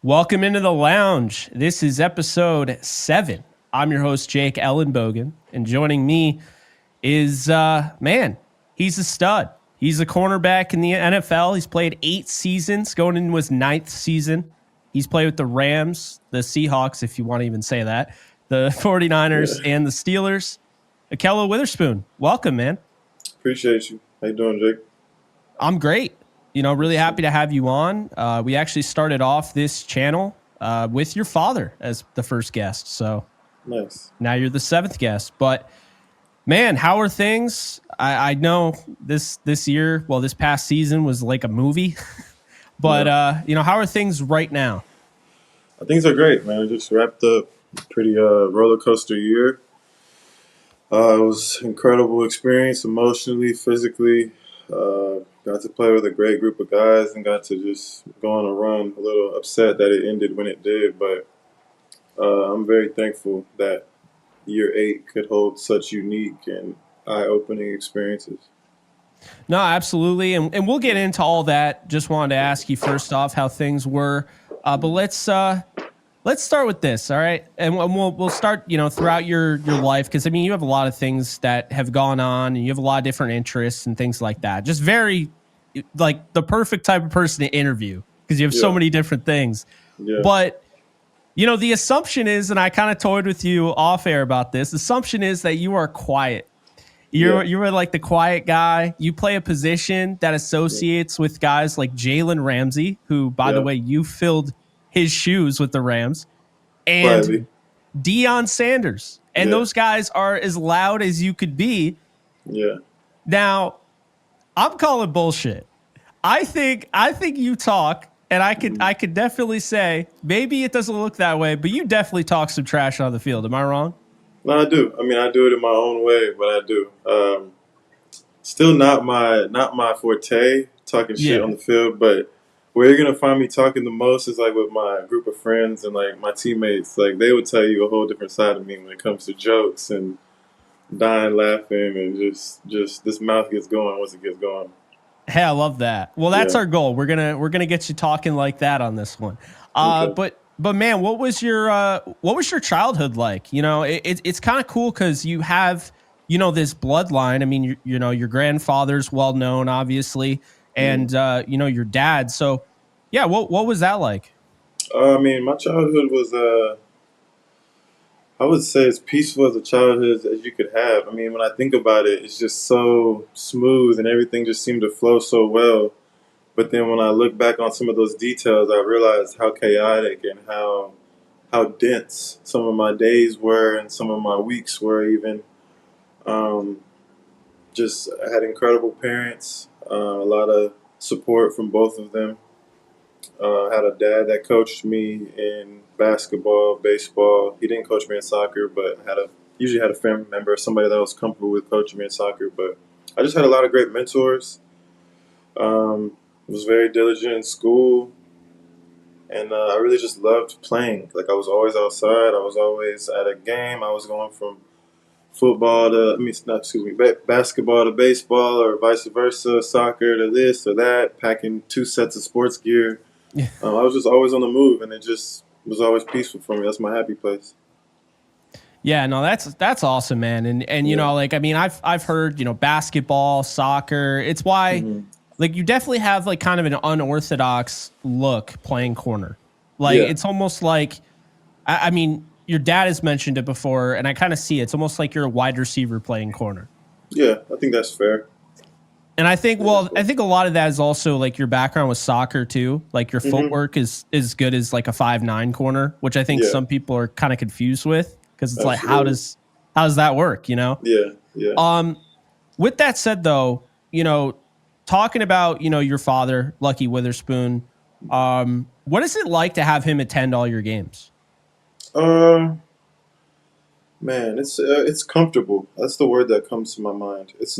Welcome into the lounge. This is episode 7. I'm your host, Jake ELLENBOGEN, and joining me is, he's a stud. He's a cornerback in the NFL. He's played 8 seasons, going into his 9th season. He's played with the Rams, the Seahawks, if you want to even say that, the 49ers, and the Steelers. Ahkello Witherspoon, welcome, man. Appreciate you. How you doing, Jake? I'm great. Really happy to have you on. We actually started off this channel with your father as the first guest. So nice. Now you're the 7th guest. But, man, how are things? I know this year, well, this past season was like a movie. But, how are things right now? Things are great, man. I just wrapped up a pretty roller coaster year. It was an incredible experience emotionally, physically. Got to play with a great group of guys and got to just go on a run. A little upset that it ended when it did, but I'm very thankful that year 8 could hold such unique and eye-opening experiences. No, absolutely. And we'll get into all that. Just wanted to ask you first off how things were. But let's start with this, all right? And we'll start, throughout your life, because, you have a lot of things that have gone on, and you have a lot of different interests and things like that. Just very, like, the perfect type of person to interview, because you have so many different things. Yeah. But, the assumption is, and I kind of toyed with you off air about this, the assumption is that you are quiet. You're like the quiet guy. You play a position that associates with guys like Jalen Ramsey, who, by the way, you filled his shoes with the Rams, and Quietly. Deion Sanders. And those guys are as loud as you could be. Yeah. Now, I'm calling bullshit. I think you talk, and I could definitely say, maybe it doesn't look that way, but you definitely talk some trash on the field. Am I wrong? No, I do. I do it in my own way, but I do. Still not my forte, talking shit on the field, but where you're gonna find me talking the most is like with my group of friends and like my teammates. Like they would tell you a whole different side of me when it comes to jokes and dying laughing and just this mouth gets going once it gets going. Hey, I love that. Well, that's our goal. We're gonna get you talking like that on this one. Okay. But man, what was your childhood like? It's kind of cool because you have this bloodline. Your grandfather's well known, obviously, and your dad. So yeah, what was that like? My childhood was I would say as peaceful as a childhood as you could have. When I think about it, it's just so smooth and everything just seemed to flow so well. But then when I look back on some of those details, I realized how chaotic and how dense some of my days were and some of my weeks were even. Just I had incredible parents, a lot of support from both of them. I had a dad that coached me in basketball, baseball. He didn't coach me in soccer, but usually had a family member, somebody that was comfortable with coaching me in soccer. But I just had a lot of great mentors. Was very diligent in school, and I really just loved playing. Like I was always outside. I was always at a game. I was going from basketball to baseball, or vice versa, soccer to this or that, packing 2 sets of sports gear. I was just always on the move, and it just was always peaceful for me. That's my happy place. Yeah, no, that's awesome, man. And I've heard, basketball, soccer. It's why like you definitely have like kind of an unorthodox look playing corner. Like it's almost like your dad has mentioned it before, and I kind of see it. It's almost like you're a wide receiver playing corner. Yeah, I think that's fair. And I think a lot of that is also like your background with soccer too. Like your footwork is as good as like a 5'9" corner, which I think some people are kind of confused with because it's like how does that work? Yeah. With that said, though, talking about your father, Lucky Witherspoon, what is it like to have him attend all your games? Man, it's comfortable. That's the word that comes to my mind. It's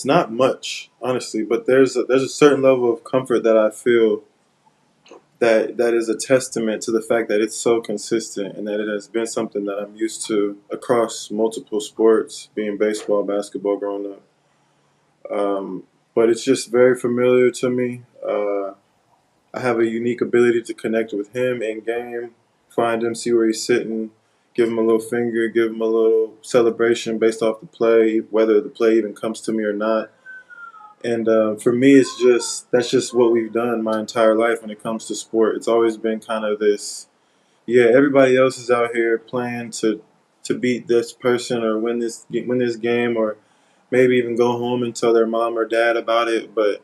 not much, honestly, but there's a certain level of comfort that I feel that is a testament to the fact that it's so consistent and that it has been something that I'm used to across multiple sports, being baseball, basketball growing up. But it's just very familiar to me. I have a unique ability to connect with him in game, find him, see where he's sitting, give him a little finger, give him a little celebration based off the play, whether the play even comes to me or not. And for me, it's just that's just what we've done my entire life when it comes to sport. It's always been kind of this, yeah. Everybody else is out here playing to beat this person or win this game, or maybe even go home and tell their mom or dad about it. But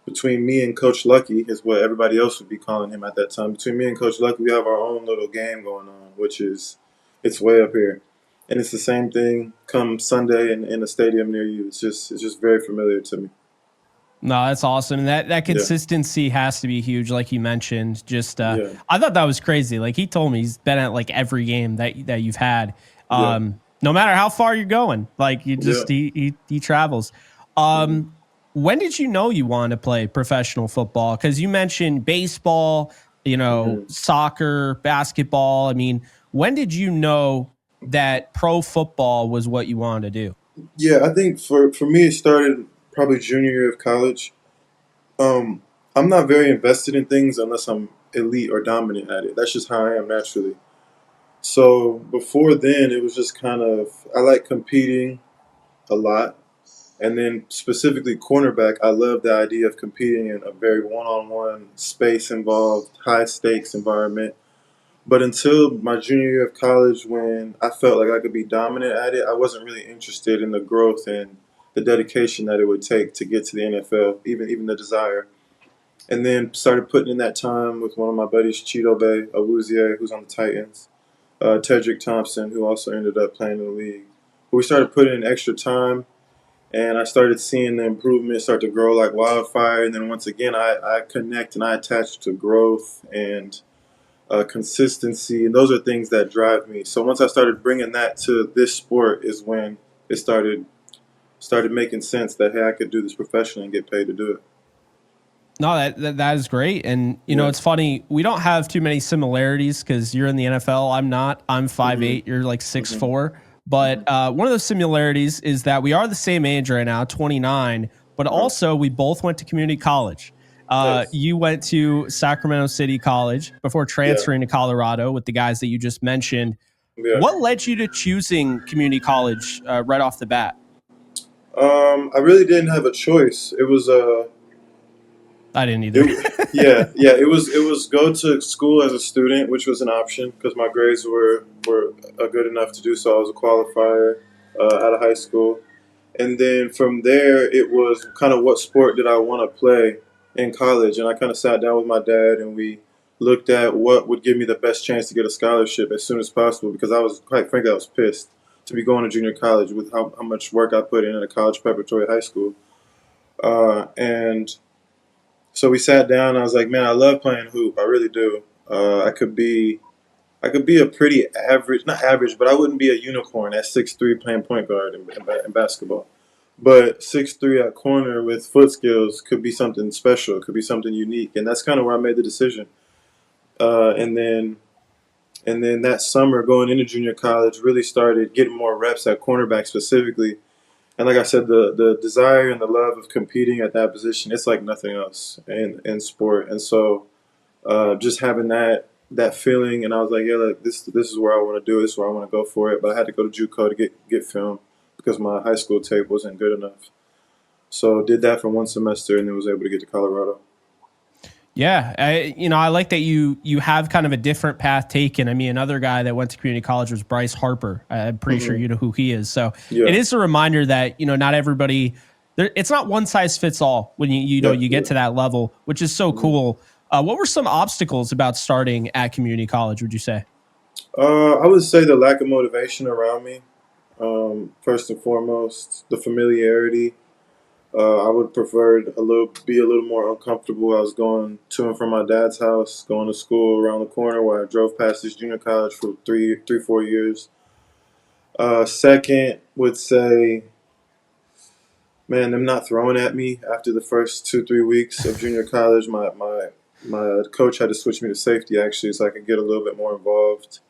between me and Coach Lucky is what everybody else would be calling him at that time. Between me and Coach Lucky, we have our own little game going on, which is it's way up here. And it's the same thing come Sunday in a stadium near you. It's just very familiar to me. No, that's awesome. And that Yeah, consistency has to be huge, like you mentioned. Just yeah, I thought that was crazy. Like he told me he's been at like every game that you've had. yeah, No matter how far you're going, like you yeah. just he travels. Hmm. When did you know you wanted to play professional football? Because you mentioned baseball, Hmm. soccer, basketball. I mean, when did you know that pro football was what you wanted to do? Yeah, I think for me it started probably junior year of college. Um, I'm not very invested in things unless I'm elite or dominant at it. That's just how I am naturally. So before then, it was just kind of I like competing a lot, and then specifically cornerback. I love the idea of competing in a very one-on-one space involved, high stakes environment. But until my junior year of college, when I felt like I could be dominant at it, I wasn't really interested in the growth and the dedication that it would take to get to the NFL, even the desire. And then started putting in that time with one of my buddies, Cheeto Bay Awuzie, who's on the Titans, Tedrick Thompson, who also ended up playing in the league. But we started putting in extra time, and I started seeing the improvement start to grow like wildfire. And then once again, I connect and I attach to growth and consistency, and those are things that drive me. So once I started bringing that to this sport, is when it started making sense that hey, I could do this professionally and get paid to do it. No, that is great. And Yeah. it's funny, we don't have too many similarities because you're in the NFL. I'm not. I'm 5'8", Mhm. you're like six Mhm. four. But Mhm. one of those similarities is that we are the same age right now, 29, but Uh-huh. also we both went to community college. Nice. You went to Sacramento City College before Yeah. transferring to Colorado with the guys that you just mentioned. Yeah. What led you to choosing community college right off the bat? I really didn't have a choice. It was I didn't either. it, yeah. It was go to school as a student, which was an option because my grades were good enough to do so. I was a qualifier out of high school. And then from there, it was kind of what sport did I want to play in college. And I kind of sat down with my dad and we looked at what would give me the best chance to get a scholarship as soon as possible because I was, quite frankly, I was pissed to be going to junior college with how much work I put in a college preparatory high school. And so we sat down and I was like, man, I love playing hoop. I really do. I could be a pretty average, not average, but I wouldn't be a unicorn at 6'3" playing point guard in basketball. But 6'3" at corner with foot skills could be something special, could be something unique, and that's kind of where I made the decision. Uh, and then and then that summer, going into junior college, really started getting more reps at cornerback specifically. And like I said, the desire and the love of competing at that position, it's like nothing else in sport. And so just having that feeling, and I was like, yeah, like this is where I want to do it. This is where I want to go for it. But I had to go to JUCO to get film because my high school tape wasn't good enough. So did that for one semester, and then was able to get to Colorado. Yeah, I like that you have kind of a different path taken. I mean, another guy that went to community college was Bryce Harper. I'm pretty sure Hmm. you know who he is. So it Yeah, is a reminder that not everybody. It's not one size fits all when yeah, you get yeah. to that level, which is so Hmm. cool. What were some obstacles about starting at community college? Would you say? I would say the lack of motivation around me. First and foremost, the familiarity. I would prefer be a little more uncomfortable. I was going to and from my dad's house, going to school around the corner where I drove past this junior college for 4 years. Second, would say, man, them not throwing at me after the first 2 3 weeks of junior college. My coach had to switch me to safety actually, so I could get a little bit more involved.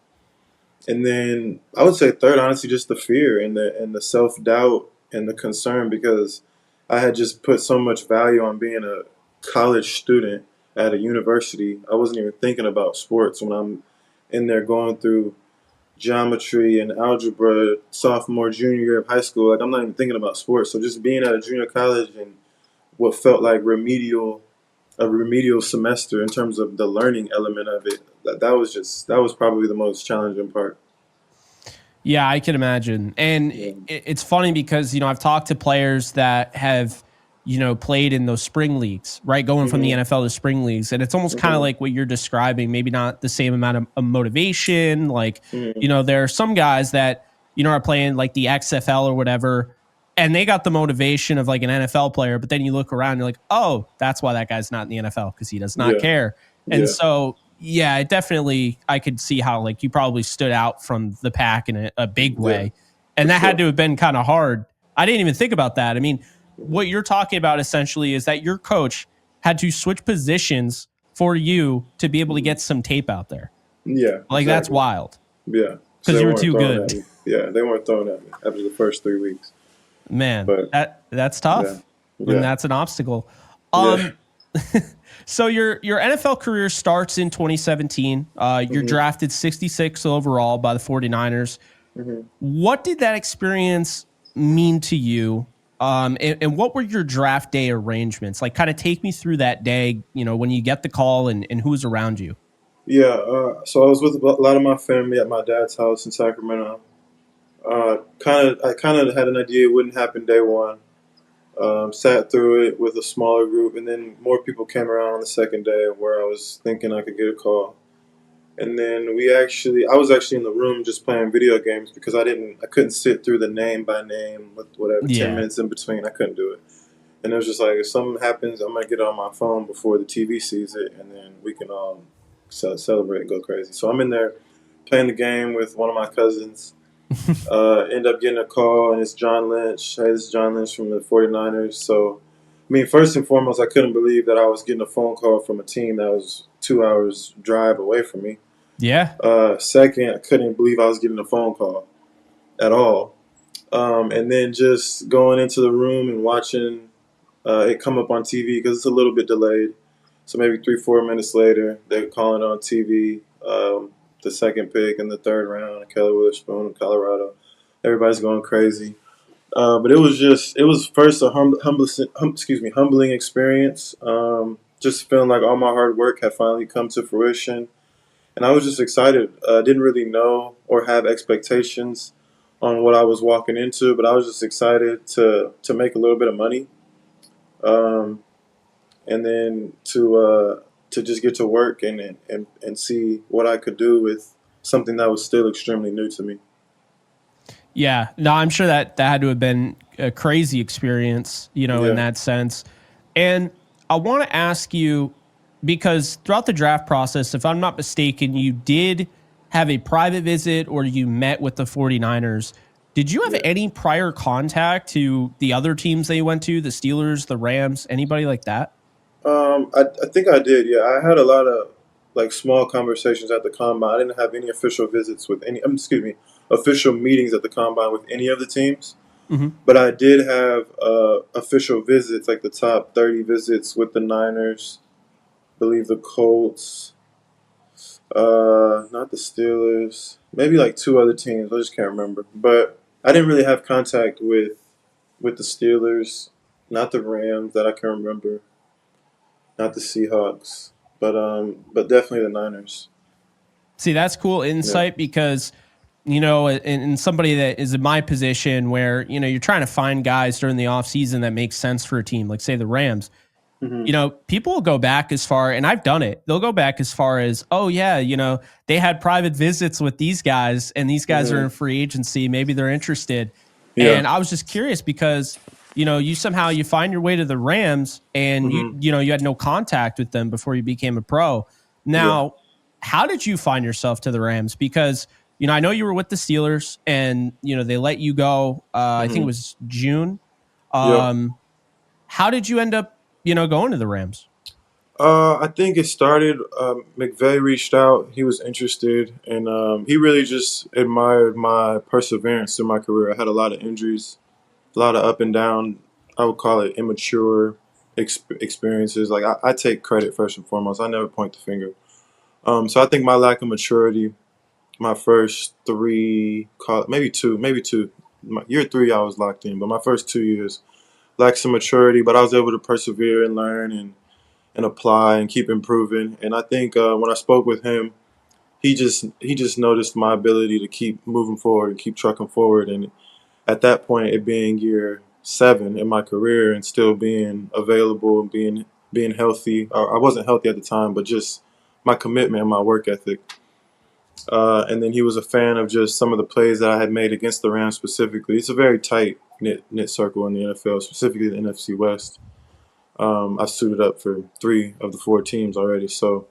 And then I would say third, honestly, just the fear and the self doubt and the concern because I had just put so much value on being a college student. at a university. I wasn't even thinking about sports when I'm in there going through geometry and algebra sophomore, junior year of high school. Like I'm not even thinking about sports. So just being at a junior college and what felt like a remedial semester in terms of the learning element of it, that was probably the most challenging part. Yeah, I can imagine. And Yeah. it's funny because, I've talked to players that have, played in those spring leagues, right? Going from the Mhm. NFL to spring leagues. And it's almost kind of Mhm. like what you're describing, maybe not the same amount of motivation. Like, Mhm. there are some guys that, are playing like the XFL or whatever, and they got the motivation of like an NFL player. But then you look around, you're like, oh, that's why that guy's not in the NFL because he does not Yeah. care. And Yeah. so, yeah, it definitely, I could see how like you probably stood out from the pack in a big Yeah. way. For And that had sure. to have been kind of hard. I didn't even think about that. I mean, Mhm. what you're talking about essentially is that your coach had to switch positions for you to be able to Mhm. get some tape out there. Yeah. Like, that's Exactly. wild Yeah. So because they you were weren't too throwing good. at me. Yeah, they weren't throwing at me after the first 3 weeks. Man, But that's yeah. tough. And Yeah. that's an obstacle. Yeah. Um, so your NFL career starts in 2017. You're Mhm. drafted 66 overall by the 49ers. Mhm. What did that experience mean to you? And what were your draft day arrangements? Like, kind of take me through that day, when you get the call and who was around you. Yeah. So I was with a lot of my family at my dad's house in Sacramento. I kind of had an idea it wouldn't happen day one. Sat through it with a smaller group, and then more people came around on the second day where I was thinking I could get a call. And then I was actually in the room just playing video games because I couldn't sit through the name by name with whatever 10 Yeah. minutes in between. I couldn't do it, and it was just like if something happens, I'm gonna get it on my phone before the TV sees it, and then we can celebrate and go crazy. So I'm in there playing the game with one of my cousins. End up getting a call, and it's John Lynch. Hey, this is John Lynch from the 49ers. So, I mean, first and foremost, I couldn't believe that I was getting a phone call from a team that was 2 hours drive away from me. Yeah. Second, I couldn't believe I was getting a phone call at all. And then just going into the room and watching it come up on TV because it's a little bit delayed. So maybe 3, 4 minutes later, they're calling on TV. The second pick in the third round, Ahkello Witherspoon of Colorado. Everybody's going crazy. But it was first a humbling experience. Just feeling like all my hard work had finally come to fruition. And I was just excited. Didn't really know or have expectations on what I was walking into, but I was just excited to make a little bit of money, um, and then to just get to work and see what I could do with something that was still extremely new to me. Yeah. No, I'm sure that had to have been a crazy experience, in Yeah. that sense. And I want to ask you, because throughout the draft process, if I'm not mistaken, you did have a private visit or you met with the 49ers. Did you have Yeah. any prior contact to the other teams they went to, the Steelers, the Rams, anybody like that? I think I did. Yeah, I had a lot of like small conversations at the combine. I didn't have any official visits with any. Excuse me, official meetings at the combine with any of the teams. Hmm. But I did have official visits, like the top 30 visits with the Niners. I believe the Colts, not the Steelers. Maybe like two other teams. I just can't remember. But I didn't really have contact with the Steelers, not the Rams that I can remember, not the Seahawks, but definitely the Niners. See, that's cool Yeah. insight because, and somebody that is in my position where, you're trying to find guys during the offseason that make sense for a team, like say the Rams. Hmm. People will go back as far, and I've done it. They'll go back as far as, oh yeah, they had private visits with these guys, and these guys are Hmm. in free agency. Maybe they're interested. Yeah. And I was just curious because, you find your way to the Rams, and Hmm. you had no contact with them before you became a pro. Yeah. Now, how did you find yourself to the Rams? Because I know you were with the Steelers, and they let you go. I think it Hmm. was June. Yep. Um, how did you end up, going to the Rams? I think it started. McVay reached out. He was interested, and he really just admired my perseverance in my career. I had a lot of injuries, a lot of up and down. I would call it immature. experiences. Like I take credit first and foremost. I never point the finger. So I think my lack of maturity, my first maybe two. Year three, I was locked in, but my first 2 years lacked some maturity. But I was able to persevere and learn and apply and keep improving. And I think when I spoke with him, he just noticed my ability to keep moving forward and keep trucking forward. And at that point, it being year 7 in my career and still being available and being healthy. I wasn't healthy at the time, but just my commitment and my work ethic. And then he was a fan of just some of the plays that I had made against the Rams specifically. It's a very tight knit circle in the NFL, specifically the NFC West. I've suited up for 3 of the 4 teams already, so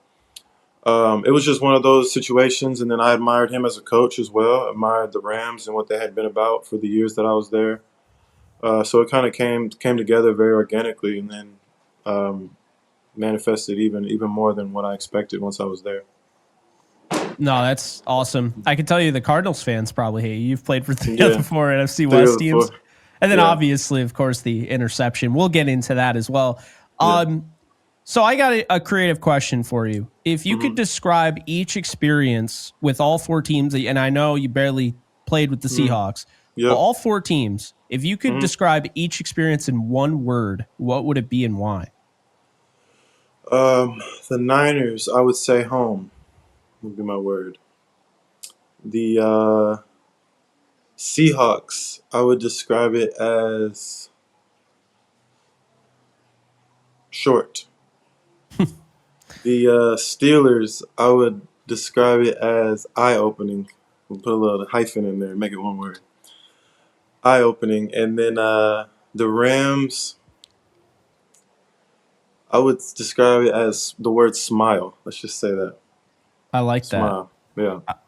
it was just one of those situations. And then I admired him as a coach as well. Admired the Rams and what they had been about for the years that I was there. So it kind of came together very organically, and then manifested even more than what I expected once I was there. No, that's awesome. I can tell you the Cardinals fans probably hate you. You've played for 3 of the 4 NFC West teams. And then obviously, of course, the interception. We'll get into that as well. Yeah. So I got a creative question for you. If you could describe each experience with all 4 teams, and I know you barely played with the Seahawks, Yep. but all 4 teams, if you could describe each experience in one word, what would it be and why? The Niners, I would say home would be my word. The Seahawks, I would describe it as short. The Steelers, I would describe it as eye-opening. We'll put a little hyphen in there, make it one word. Eye-opening. And then the Rams, I would describe it as the word smile. Let's just say that. I like Smile. Yeah. that.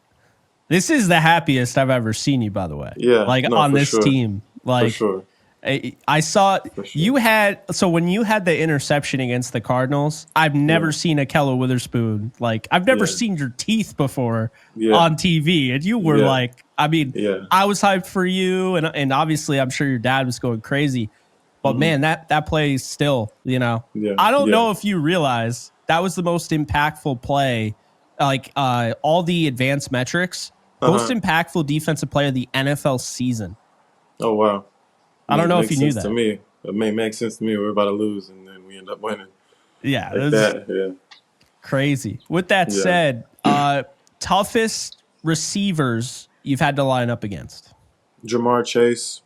This is the happiest I've ever seen you, by the way. Yeah. Like No, on for this sure. team. Like For sure. I saw For sure. you had, so when you had the interception against the Cardinals, I've never seen Ahkello Witherspoon. Like I've never Yeah. seen your teeth before Yeah. on TV. And you were Yeah. like, I mean, Yeah. I was hyped for you. And obviously I'm sure your dad was going crazy. But man, that play is still, Yeah. I don't Yeah. know if you realize that was the most impactful play, like all the advanced metrics, most impactful defensive player of the NFL season. Oh, wow. I don't know if you knew Makes sense that. to me. It may make sense to me. We're about to lose, and then we end up winning. Yeah, Like that's that. Yeah. crazy. With that Yeah. said, toughest receivers you've had to line up against. Jamar Chase,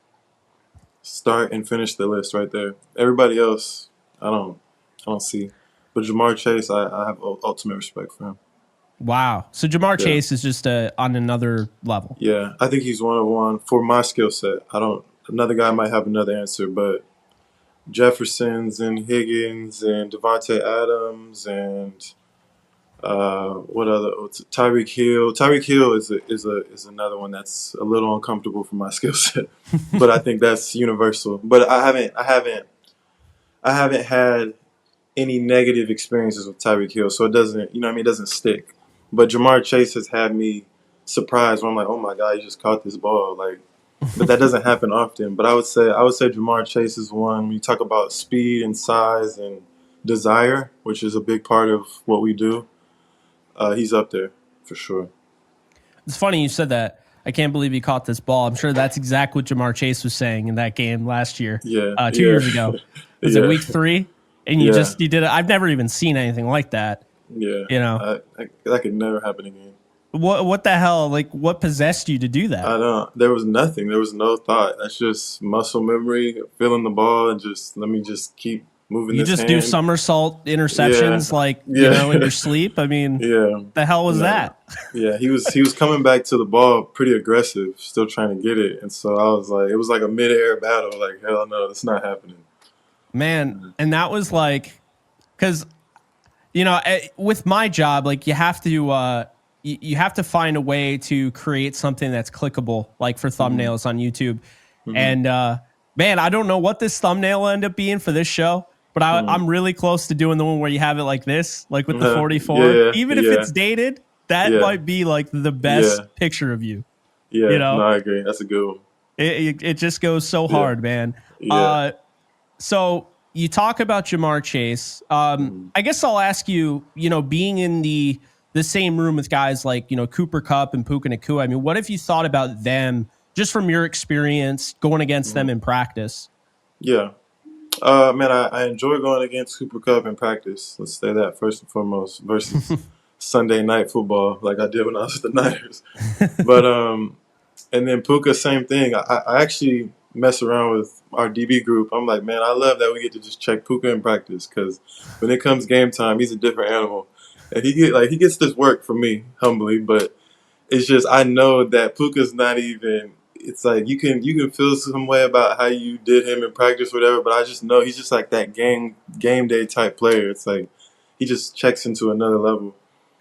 start and finish the list right there. Everybody else, I don't see. But Jamar Chase, I have ultimate respect for him. Wow. So Jamar Yeah. Chase is just on another level. Yeah, I think he's one of one for my skill set. Another guy might have another answer, but Jefferson's and Higgins and Devontae Adams and what other? Tyreek Hill. Tyreek Hill is another one that's a little uncomfortable for my skill set, but I think that's universal. But I haven't had any negative experiences with Tyreek Hill, so it doesn't, it doesn't stick. But Jamar Chase has had me surprised when I'm like, oh my God, he just caught this ball. Like, but that doesn't happen often. But I would say Jamar Chase is one. When you talk about speed and size and desire, which is a big part of what we do, he's up there for sure. It's funny you said that. I can't believe he caught this ball. I'm sure that's exactly what Jamar Chase was saying in that game last year. Yeah, 2 years ago. Was it week 3? And you did it. I've never even seen anything like that. Yeah. That could never happen again. What the hell? Like, what possessed you to do that? I don't. There was nothing. There was no thought. That's just muscle memory, feeling the ball, and let me just keep moving. You this just hand. do somersault interceptions, in your sleep. I mean, the hell was that? Yeah, he was coming back to the ball pretty aggressive, still trying to get it, and so I was like, it was like a mid-air battle. Like, hell no, that's not happening. Man, and that was like, because with my job, like you have to. You have to find a way to create something that's clickable, like for thumbnails on YouTube. And man, I don't know what this thumbnail will end up being for this show, but I'm really close to doing the one where you have it like this, like with the 44. Even if it's dated, that might be like the best picture of you. Yeah, no, I agree. That's a good one. It just goes so hard, man. Yeah. So you talk about Jamar Chase. Mhm. I guess I'll ask you, being in the same room with guys like, Cooper Kupp and Puka Nacua. I mean, what have you thought about them just from your experience going against them Mhm. in practice? Yeah. Man, I enjoy going against Cooper Cup in practice. Let's say that first and foremost versus Sunday night football, like I did when I was with the Niners. But and then Puka, same thing. I actually mess around with our DB group. I'm like, man, I love that we get to just check Puka in practice because when it comes game time, he's a different animal, and he gets this work for me humbly, but it's just I know that Puka's not even. It's like you can feel some way about how you did him in practice, or whatever. But I just know he's just like that game day type player. It's like he just checks into another level.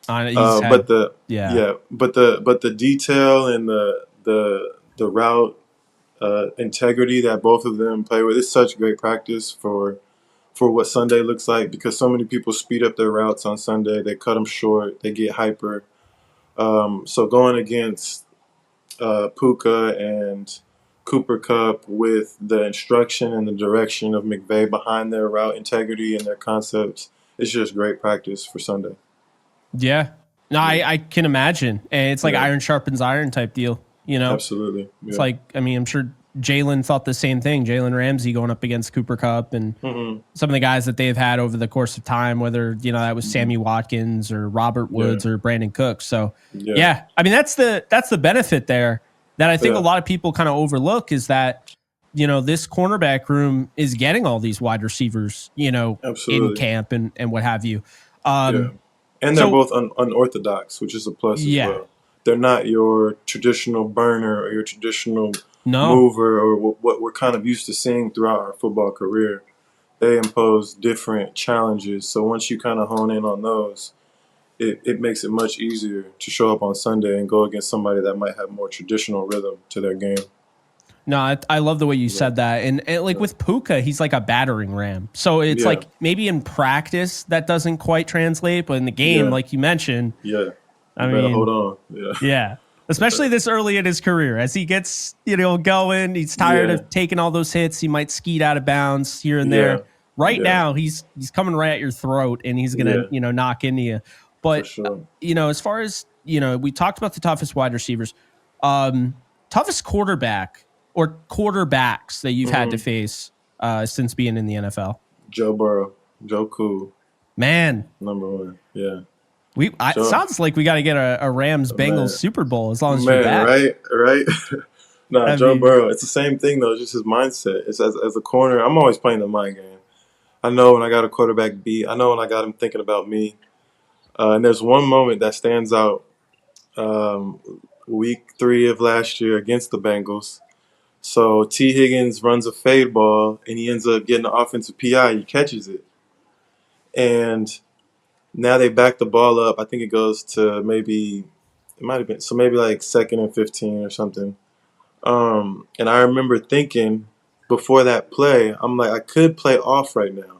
He's But had, the yeah. yeah, but the detail and the route integrity that both of them play with, it's such great practice for what Sunday looks like because so many people speed up their routes on Sunday. They cut them short. They get hyper. So going against Puka and Cooper Cup with the instruction and the direction of McVay behind their route integrity and their concepts, it's just great practice for Sunday. Yeah. No, Yeah, I can imagine. And it's like yeah, iron sharpens iron type deal, absolutely. It's Yeah. like, I mean, I'm sure Jalen thought the same thing. Jalen Ramsey going up against Cooper Cup and Hmm. some of the guys that they've had over the course of time, whether, that was Hmm. Sammy Watkins or Robert Yeah, Woods or Brandon Cooks. So yeah, yeah, I mean, that's the benefit there that I think a yeah, lot of people kind of overlook is that, this cornerback room is getting all these wide receivers, in absolutely. camp and what have you. Yeah. Um, And they're so both unorthodox, which is a plus as yeah, well. They're not your traditional burner or your traditional no. mover or what we're kind of used to seeing throughout our football career. They impose different challenges. So once you kind of hone in on those, it makes it much easier to show up on Sunday and go against somebody that might have more traditional rhythm to their game. No, I love the way you Yeah. said that. And like Yeah. with Puka, he's like a battering ram. So it's Yeah. like maybe in practice that doesn't quite translate, but in the game, Yeah. like you mentioned, Yeah. You I better hold mean, on. Yeah. yeah. Especially this early in his career. As he gets, going, he's tired Yeah. of taking all those hits. He might skeet out of bounds here and Yeah. there. Right Yeah. now, he's coming right at your throat and he's gonna, Yeah. knock into you. For But sure. as far as, we talked about the toughest wide receivers. Toughest quarterback or quarterbacks that you've had to Hmm. face since being in the NFL? Joe Burrow. Joe Cool. Man, Number one. Yeah. Joe. sounds like we got to get a Rams Bengals Man. Super Bowl as long as you're Man. back. Right. Right. Nah, That'd Joe be Burrow. It's the same thing though. It's just his mindset. It's as a corner. I'm always playing the mind game. I know when I got a quarterback beat. I know when I got him thinking about me. And there's one moment that stands out. Um, week 3 of last year against the Bengals. So T. Higgins runs a fade ball and he ends up getting the offensive PI. He catches it. And now they back the ball up. I think it goes to maybe, it might have been, so maybe like 2nd and 15 or something. And I remember thinking before that play, I'm like, I could play off right now.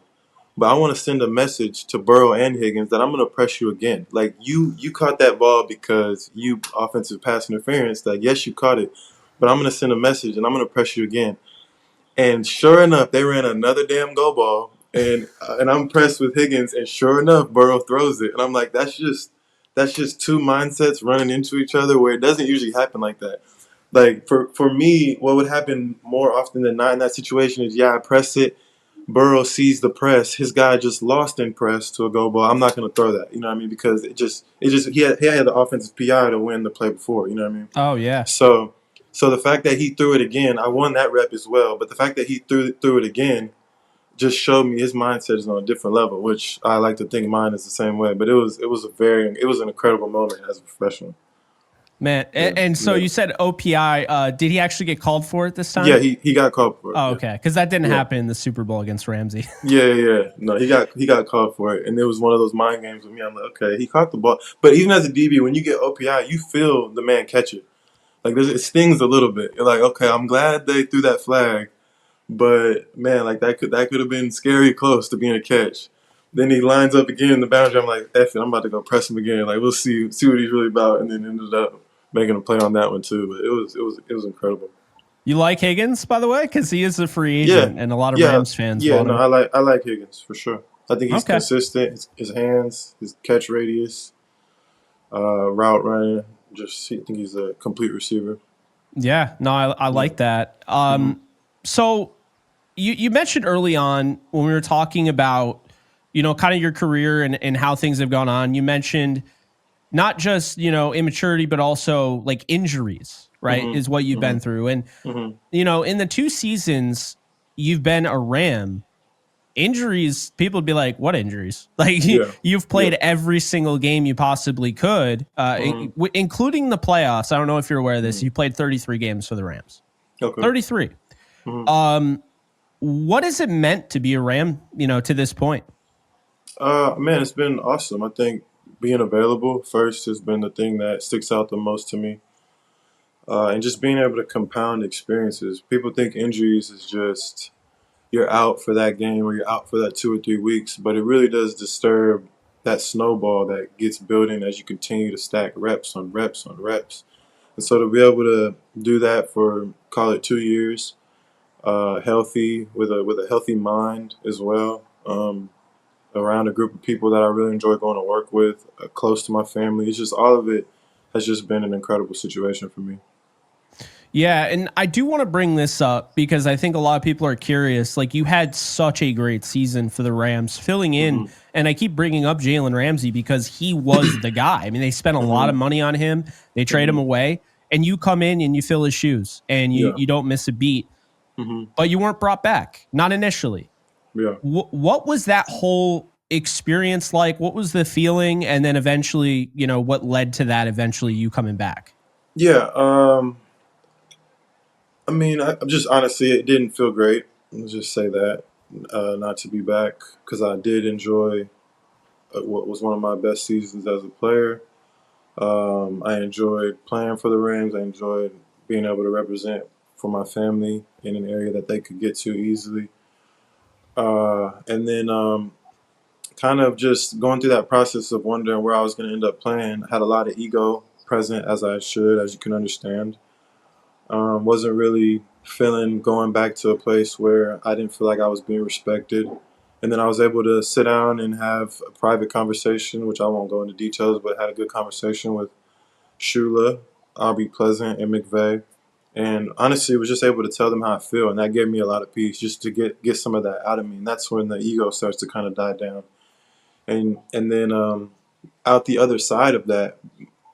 But I want to send a message to Burrow and Higgins that I'm going to press you again. Like you caught that ball because you offensive pass interference. Like yes, you caught it, but I'm going to send a message and I'm going to press you again. And sure enough, they ran another damn go ball, and I'm pressed with Higgins, and sure enough, Burrow throws it, and I'm like, that's just two mindsets running into each other where it doesn't usually happen like that. Like for me, what would happen more often than not in that situation is I press it. Burrow sees the press. His guy just lost in press to a go ball. I'm not going to throw that. You know what I mean? Because it just he had the offensive PI to win the play before. You know what I mean? oh yeah. So the fact that he threw it again, I won that rep as well. But the fact that he threw it again just showed me his mindset is on a different level, which I like to think mine is the same way. But it was an incredible moment as a professional. Man, Yeah, and so yeah, you said OPI. Did he actually get called for it this yeah. time? He got called for it. Oh, Yeah, okay, because that didn't yeah. happen in the Super Bowl against Ramsey. Yeah, yeah, yeah. No, he got called for it, and it was one of those mind games with me. I'm like, okay, he caught the ball, but even as a DB, when you get OPI, you feel the man catch it. Like it stings a little bit. You're like, okay, I'm glad they threw that flag, but man, like that could have been scary close to being a catch. Then he lines up again in the boundary. I'm like, F it, I'm about to go press him again. Like we'll see what he's really about, and then ended up making a play on that one too. But it was incredible. You like Higgins, by the way, because he is a free Yeah, agent, and a lot of yeah, Rams fans yeah. want No, him. I like Higgins for sure. I think he's Okay. consistent. His hands, his catch radius, route running. I think he's a complete receiver. Yeah. No, I Yeah. like that. Hmm. So you mentioned early on when we were talking about, kind of your career and how things have gone on. You mentioned not just, immaturity, but also like injuries, right? Hmm. Is what you've Hmm. been through. And, Hmm. in the 2 seasons you've been a Ram, injuries, people would be like, what injuries? Like Yeah. you've Yeah. played every single game you possibly could, Hmm. including the playoffs. I don't know if you're aware of this. Hmm. You played 33 games for the Rams. Okay. 33. Hmm. What has it meant to be a Ram, to this point? Man, it's been awesome. I think being available first has been the thing that sticks out the most to me. And just being able to compound experiences. People think injuries is just you're out for that game or you're out for that 2 or 3 weeks, but it really does disturb that snowball that gets building as you continue to stack reps on reps on reps. And so to be able to do that for call it 2 years, healthy with a healthy mind as well, around a group of people that I really enjoy going to work with, close to my family. It's just all of it has just been an incredible situation for me. Yeah, and I do want to bring this up because I think a lot of people are curious. Like, you had such a great season for the Rams, filling in, Hmm. and I keep bringing up Jalen Ramsey because he was the guy. I mean, they spent a lot Hmm. of money on him. They trade him Hmm. away, and you come in and you fill his shoes, and you Yeah. you don't miss a beat. Hmm. But you weren't brought back, not initially. Yeah. What was that whole experience like? What was the feeling, and then eventually, what led to that? Eventually, you coming back. Yeah. I mean, I'm just honestly, it didn't feel great. Let's just say that, not to be back because I did enjoy what was one of my best seasons as a player. I enjoyed playing for the Rams. I enjoyed being able to represent for my family in an area that they could get to easily. And then kind of just going through that process of wondering where I was going to end up playing. I had a lot of ego present, as I should, as you can understand. Wasn't really feeling going back to a place where I didn't feel like I was being respected. And then I was able to sit down and have a private conversation, which I won't go into details, but had a good conversation with Shula, Aubrey Pleasant, and McVeigh. And honestly, was just able to tell them how I feel, and that gave me a lot of peace, just to get some of that out of me. And that's when the ego starts to kind of die down. And then out the other side of that,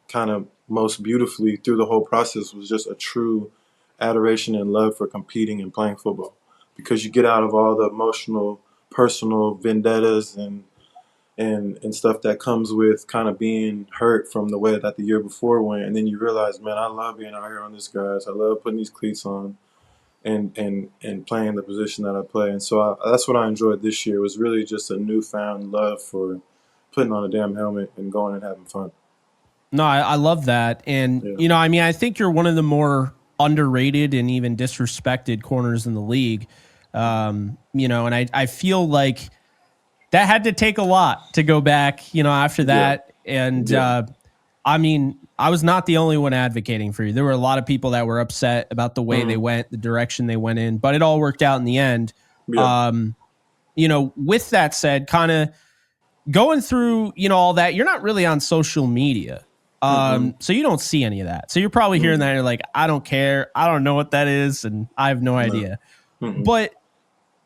kind of most beautifully through the whole process was just a true adoration and love for competing and playing football, because you get out of all the emotional, personal vendettas and stuff that comes with kind of being hurt from the way that the year before went, and then you realize, man, I love being out here on this grass. I love putting these cleats on and playing the position that I play. And so that's what I enjoyed this year, was really just a newfound love for putting on a damn helmet and going and having fun. No, I love that. And, Yeah. I mean, I think you're one of the more underrated and even disrespected corners in the league. And I feel like that had to take a lot to go back, after Yeah. that. And, Yeah. I mean, I was not the only one advocating for you. There were a lot of people that were upset about the way they Mhm. went, the direction they went in, but it all worked out in the end. Yeah. Um, with that said, kind of going through, all that, you're not really on social media. Mm-mm. So you don't see any of that. So you're probably hearing Mm. that and you're like, I don't care. I don't know what that is. And I have no No. idea. Mm-mm. But,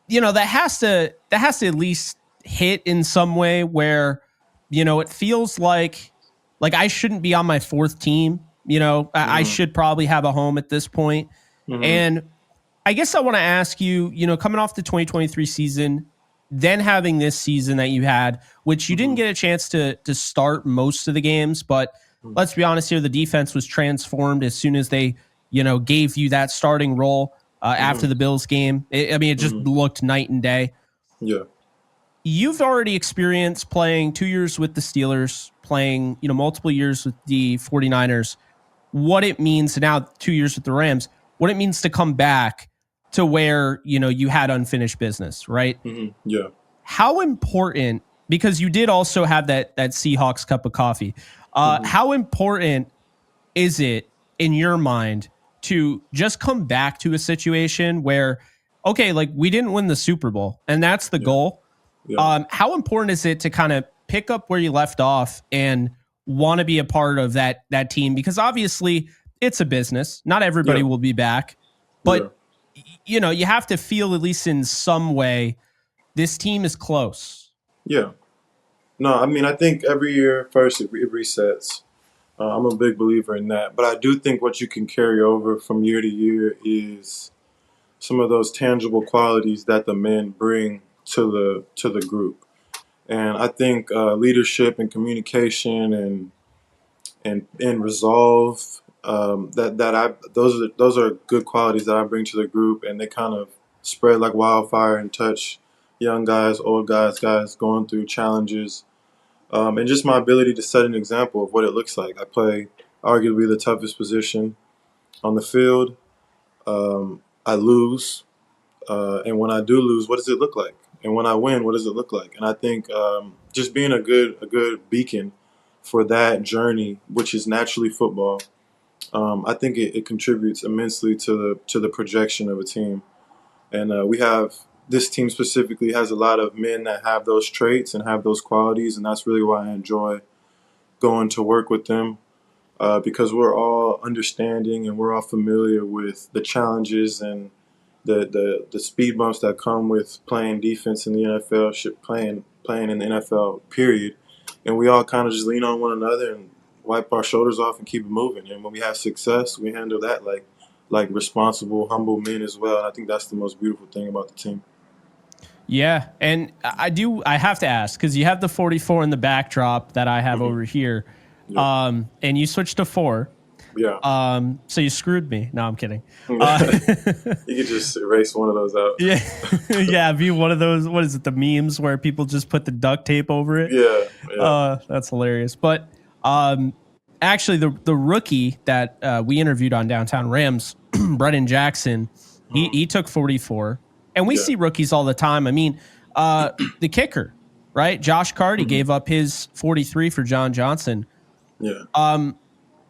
that has to at least hit in some way where, it feels like I shouldn't be on my fourth team. I Mm. should probably have a home at this point. Mhm. And I guess I want to ask you, coming off the 2023 season, then having this season that you had, which you didn't Mhm. get a chance to start most of the games, but Mm. let's be honest here, the defense was transformed as soon as they, gave you that starting role after Mhm. the Bills game. It just Mhm. looked night and day. Yeah. You've already experienced playing 2 years with the Steelers, playing, multiple years with the 49ers, what it means now, 2 years with the Rams, what it means to come back to where, you had unfinished business, right? Mhm. Yeah. How important, because you did also have that Seahawks cup of coffee, Mhm. how important is it in your mind to just come back to a situation where, okay, like we didn't win the Super Bowl and that's the goal. Yeah. How important is it to kind of pick up where you left off and want to be a part of that team? Because obviously it's a business. Not everybody Yeah. will be back, but you know, you have to feel at least in some way this team is close. Yeah. No, I mean, I think every year, first, it resets. I'm a big believer in that. But I do think what you can carry over from year to year is some of those tangible qualities that the men bring to the group. And I think leadership and communication and resolve, that I those are good qualities that I bring to the group, and they kind of spread like wildfire and touch young guys, old guys, guys going through challenges, and just my ability to set an example of what it looks like. I play arguably the toughest position on the field. I lose, and when I do lose, what does it look like? And when I win, what does it look like? And I think just being a good beacon for that journey, which is naturally football, I think it contributes immensely to the projection of a team. And we have this team specifically has a lot of men that have those traits and have those qualities, and that's really why I enjoy going to work with them, because we're all understanding and we're all familiar with the challenges and the speed bumps that come with playing defense in the NFL, playing in the NFL, period. And we all kind of just lean on one another and wipe our shoulders off and keep it moving. And when we have success, we handle that like responsible, humble men as well. And I think that's the most beautiful thing about the team. Yeah, and I have to ask, because you have the 44 in the backdrop that I have over here, and you switched to 4. Yeah. So you screwed me. No, I'm kidding. You could just erase one of those out. Yeah, yeah. Be one of those. What is it? The memes where people just put the duct tape over it. Yeah. That's hilarious. But actually, the rookie that we interviewed on Downtown Rams, Brennan Jackson, he took 44, and we see rookies all the time. I mean, the kicker, right? Josh Carty gave up his 43 for John Johnson. Yeah.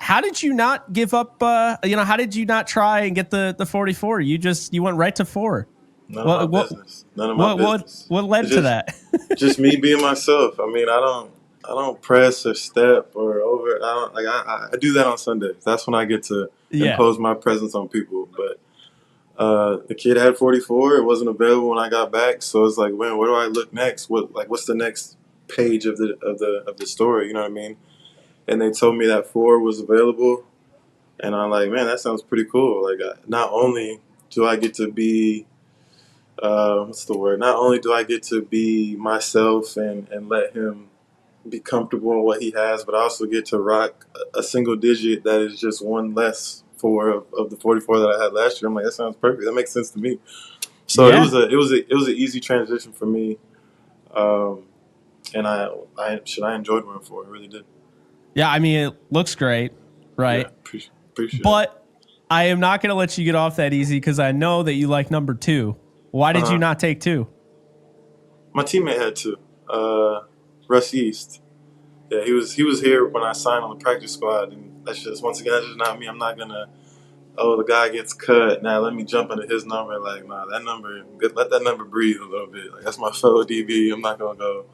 How did you not give up? How did you not try and get the 44? You went right to 4. None of my business. What led to that? Just me being myself. I mean, I don't press or step or over. I do that on Sundays. That's when I get to impose my presence on people. But the kid had 44. It wasn't available when I got back. So it's like, man, where do I look next? What's the next page of the story? You know what I mean? And they told me that 4 was available, and I'm like, man, that sounds pretty cool. Like, not only do I get to be, Not only do I get to be myself and let him be comfortable in what he has, but I also get to rock a single digit that is just one less of the 44 that I had last year. I'm like, that sounds perfect. That makes sense to me. So it was an easy transition for me, and I enjoyed wearing 4. I really did. Yeah, I mean, it looks great, right? Yeah, appreciate but I am not going to let you get off that easy because I know that you like number 2. Why did you not take 2? My teammate had 2. Russ East. Yeah, he was here when I signed on the practice squad, and that's just not me. I'm not gonna. Oh, the guy gets cut. Now let me jump into his number. Like, nah, let that number breathe a little bit. Like, that's my fellow DB. I'm not gonna go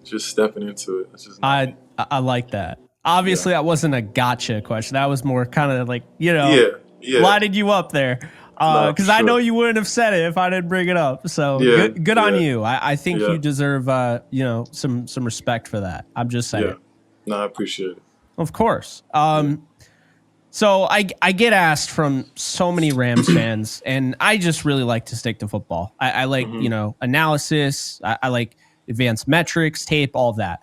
just stepping into it. It's just not me. I like that. Obviously, that wasn't a gotcha question. That was more kind of like, lighted you up there. Because I know you wouldn't have said it if I didn't bring it up. So good on you. I think you deserve, some respect for that. I'm just saying. Yeah. No, I appreciate it. Of course. So I get asked from so many Rams fans, and I just really like to stick to football. I like, analysis. I like advanced metrics, tape, all of that.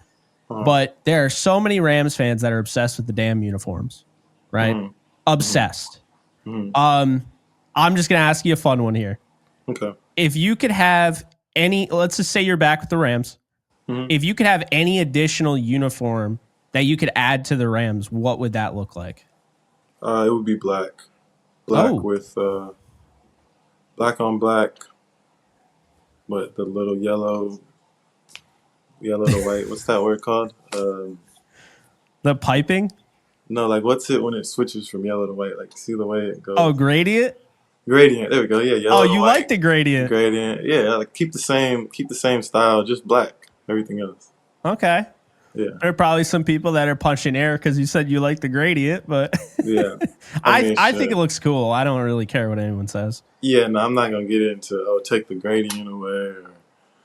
But there are so many Rams fans that are obsessed with the damn uniforms, right? Obsessed. I'm just going to ask you a fun one here. Okay. If you could have let's just say you're back with the Rams. If you could have any additional uniform that you could add to the Rams, what would that look like? It would be black. With black on black, but the little yellow to white. What's that word called? The piping? No, like what's it when it switches from yellow to white? Like see the way it Oh, goes. gradient. Gradient. There we go. Yeah, Oh, yellow to you like white. the gradient? Gradient. Yeah, like keep the same style, just black. Everything else. Okay. Yeah. There are probably some people that are punching air because you said you like the gradient, but Yeah. I I mean, I think it shit. looks cool. I don't really care what anyone says. Yeah, no, I'm not gonna get into take the gradient away or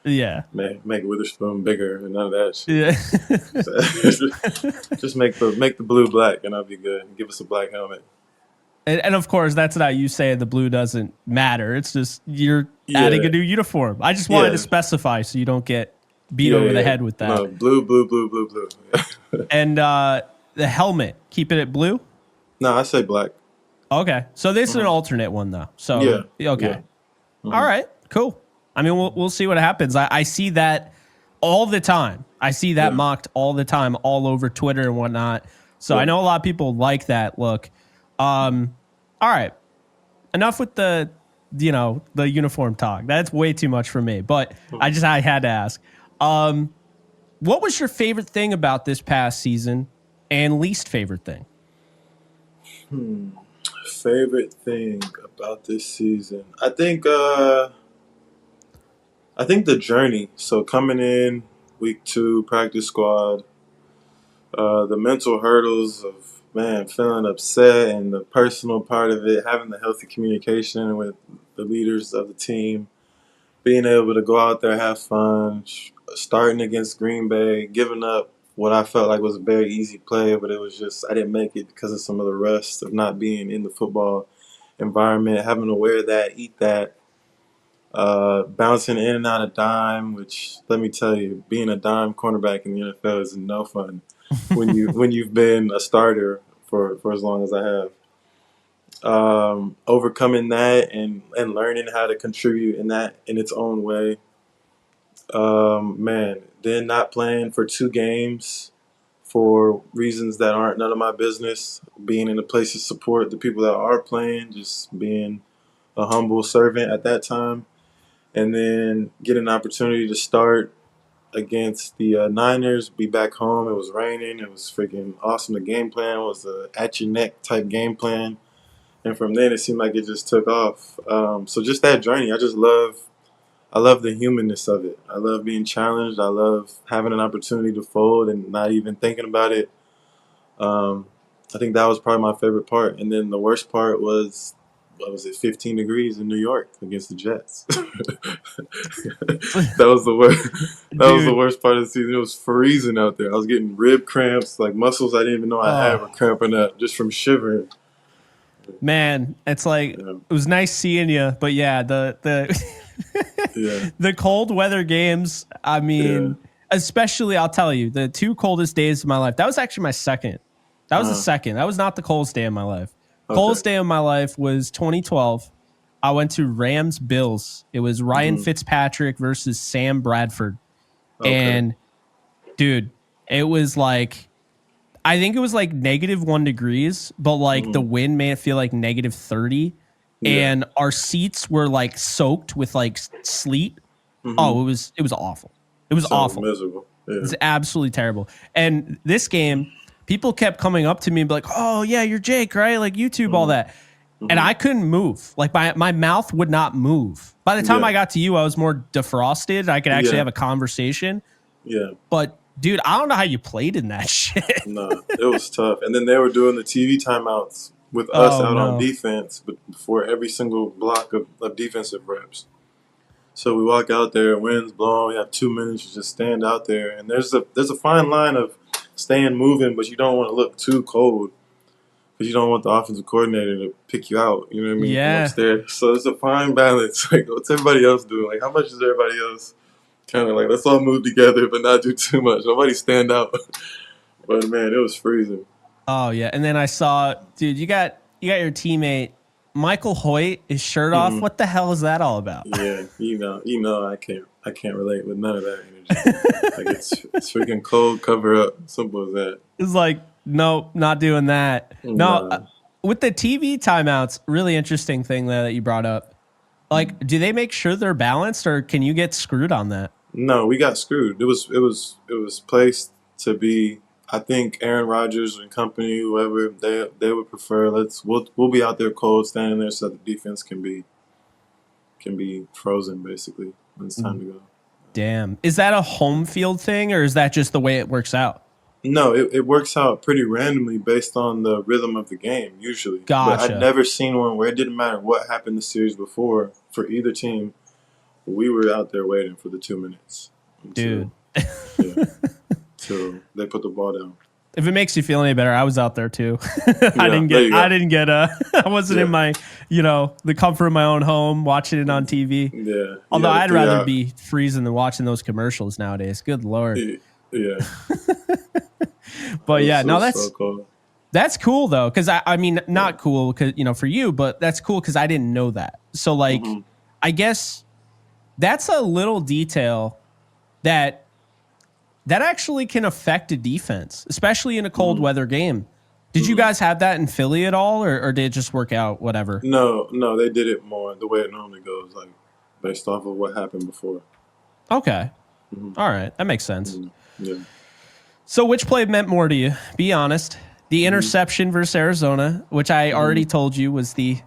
Yeah. make Witherspoon bigger and none of that shit. Yeah. Just make the blue black and I'll be good. Give us a black helmet. And of course, that's not you saying the blue doesn't matter. It's just you're adding Yeah, a new uniform. I just wanted to yeah, specify so you don't get beat yeah, over the yeah. head with that. No, blue, blue, blue, blue, blue. And the helmet, keeping it blue. No, I say black. Okay, so this is an Hmm. alternate one though. Yeah, So okay, yeah. all Hmm. right, cool. I mean, we'll see what happens. I see that all the time. I see that Yeah, mocked all the time, all over Twitter and whatnot. So I yeah. know a lot of people like that look. All right, enough with the uniform talk. That's way too much for me. But I had to ask. What was your favorite thing about this past season, and least favorite thing? Hmm. Favorite thing about this season, I think the journey. So coming in week 2, practice squad, the mental hurdles of man feeling upset and the personal part of it, having the healthy communication with the leaders of the team, being able to go out there, have fun, starting against Green Bay, giving up what I felt like was a very easy play, but it was just I didn't make it because of some of the rust of not being in the football environment, having to wear that, eat that, bouncing in and out of dime. Which let me tell you, being a dime cornerback in the NFL is no fun when you've been a starter for as long as I have. Overcoming that and learning how to contribute in that in its own way. Man, then not playing for 2 games for reasons that aren't none of my business. Being in a place to support the people that are playing, just being a humble servant at that time, and then get an opportunity to start against the Niners. Be back home. It was raining. It was freaking awesome. The game plan was a at your neck type game plan, and from then it seemed like it just took off. So just that journey, I love the humanness of it. I love being challenged. I love having an opportunity to fold and not even thinking about it. Um, I think that was probably my favorite part. And then the worst part was, what was it, 15 degrees in New York against the Jets. That was the worst. That was the Dude, worst part of the season. It was freezing out there. I was getting rib cramps, like muscles I didn't even know I had oh were cramping up just from shivering. man, it's like Yeah, it was nice seeing you, but yeah, yeah, the cold weather games. I yeah. mean, especially I'll tell you, the 2 coldest days of my life. That was actually my second. That was the Uh, second. That was not the coldest day of my life. okay. Coldest day of my life was 2012. I went to Rams Bills. It was Ryan Hmm. Fitzpatrick versus Sam Bradford. Okay. And dude, it was like I think it was like -1 degrees, but like the Hmm. wind made it feel like -30. Yeah. And our seats were like soaked with like sleet. Hmm. Oh, it was awful. It was Sounds awful. miserable. Yeah. It's absolutely terrible. And this game, people kept coming up to me and be like, "Oh yeah, you're Jake, right? Like YouTube, all Hmm. that." And Hmm. I couldn't move. Like my mouth would not move. By the time Yeah. I got to you, I was more defrosted. I could actually Yeah. have a conversation. Yeah. But dude, I don't know how you played in that shit. Nah, it was tough. And then they were doing the TV timeouts with us Oh out on no. defense, but before every single block of defensive reps. So we walk out there, wind's blowing. We have 2 minutes to just stand out there, and there's a fine line of staying moving, but you don't want to look too cold because you don't want the offensive coordinator to pick you out. You know what I mean from Yeah. upstairs. So it's a fine balance. Like what's everybody else doing? Like how much is everybody else? Kind of like let's all move together, but not do too much. Nobody stand out. But man, it was freezing. Oh yeah. And then I saw, dude, you got your teammate Michael Hoyt, his shirt off. Hmm. What the hell is that all about? Yeah, I can't relate with none of that energy. Like it's freaking cold. Cover up. Simple as that. It's like, no, not doing that. No, Nah, with the TV timeouts, really interesting thing there that you brought up. Like, do they make sure they're balanced, or can you get screwed on that? no, we got screwed. It was placed to be I think Aaron Rodgers and company, whoever they would prefer. We'll be out there cold, standing there, so that the defense can be frozen basically when it's time to go. Damn. Is that a home field thing, or is that just the way it works out? No, it works out pretty randomly based on the rhythm of the game, usually. But I'd Gotcha. never seen one where it didn't matter what happened the series before for either team. We were out there waiting for the 2 minutes Dude. yeah, until they put the ball down. If it makes you feel any better, I was out there too. Yeah, there you go. I wasn't in my, the comfort of my own home watching it on TV. Yeah. Although I'd rather be freezing than watching those commercials nowadays. Good Lord. Yeah. But yeah, no, so cool. that's cool though. Cause I mean, not cool because, for you, but that's cool because I didn't know that. So like, I guess that's a little detail that actually can affect a defense, especially in a cold weather game. Did you guys have that in Philly at all, or did it just work out whatever? No, they did it more the way it normally goes, like based off of what happened before. Okay. All right. That makes sense. Yeah. So which play meant more to you? Be honest. The interception versus Arizona, which I already told you was the,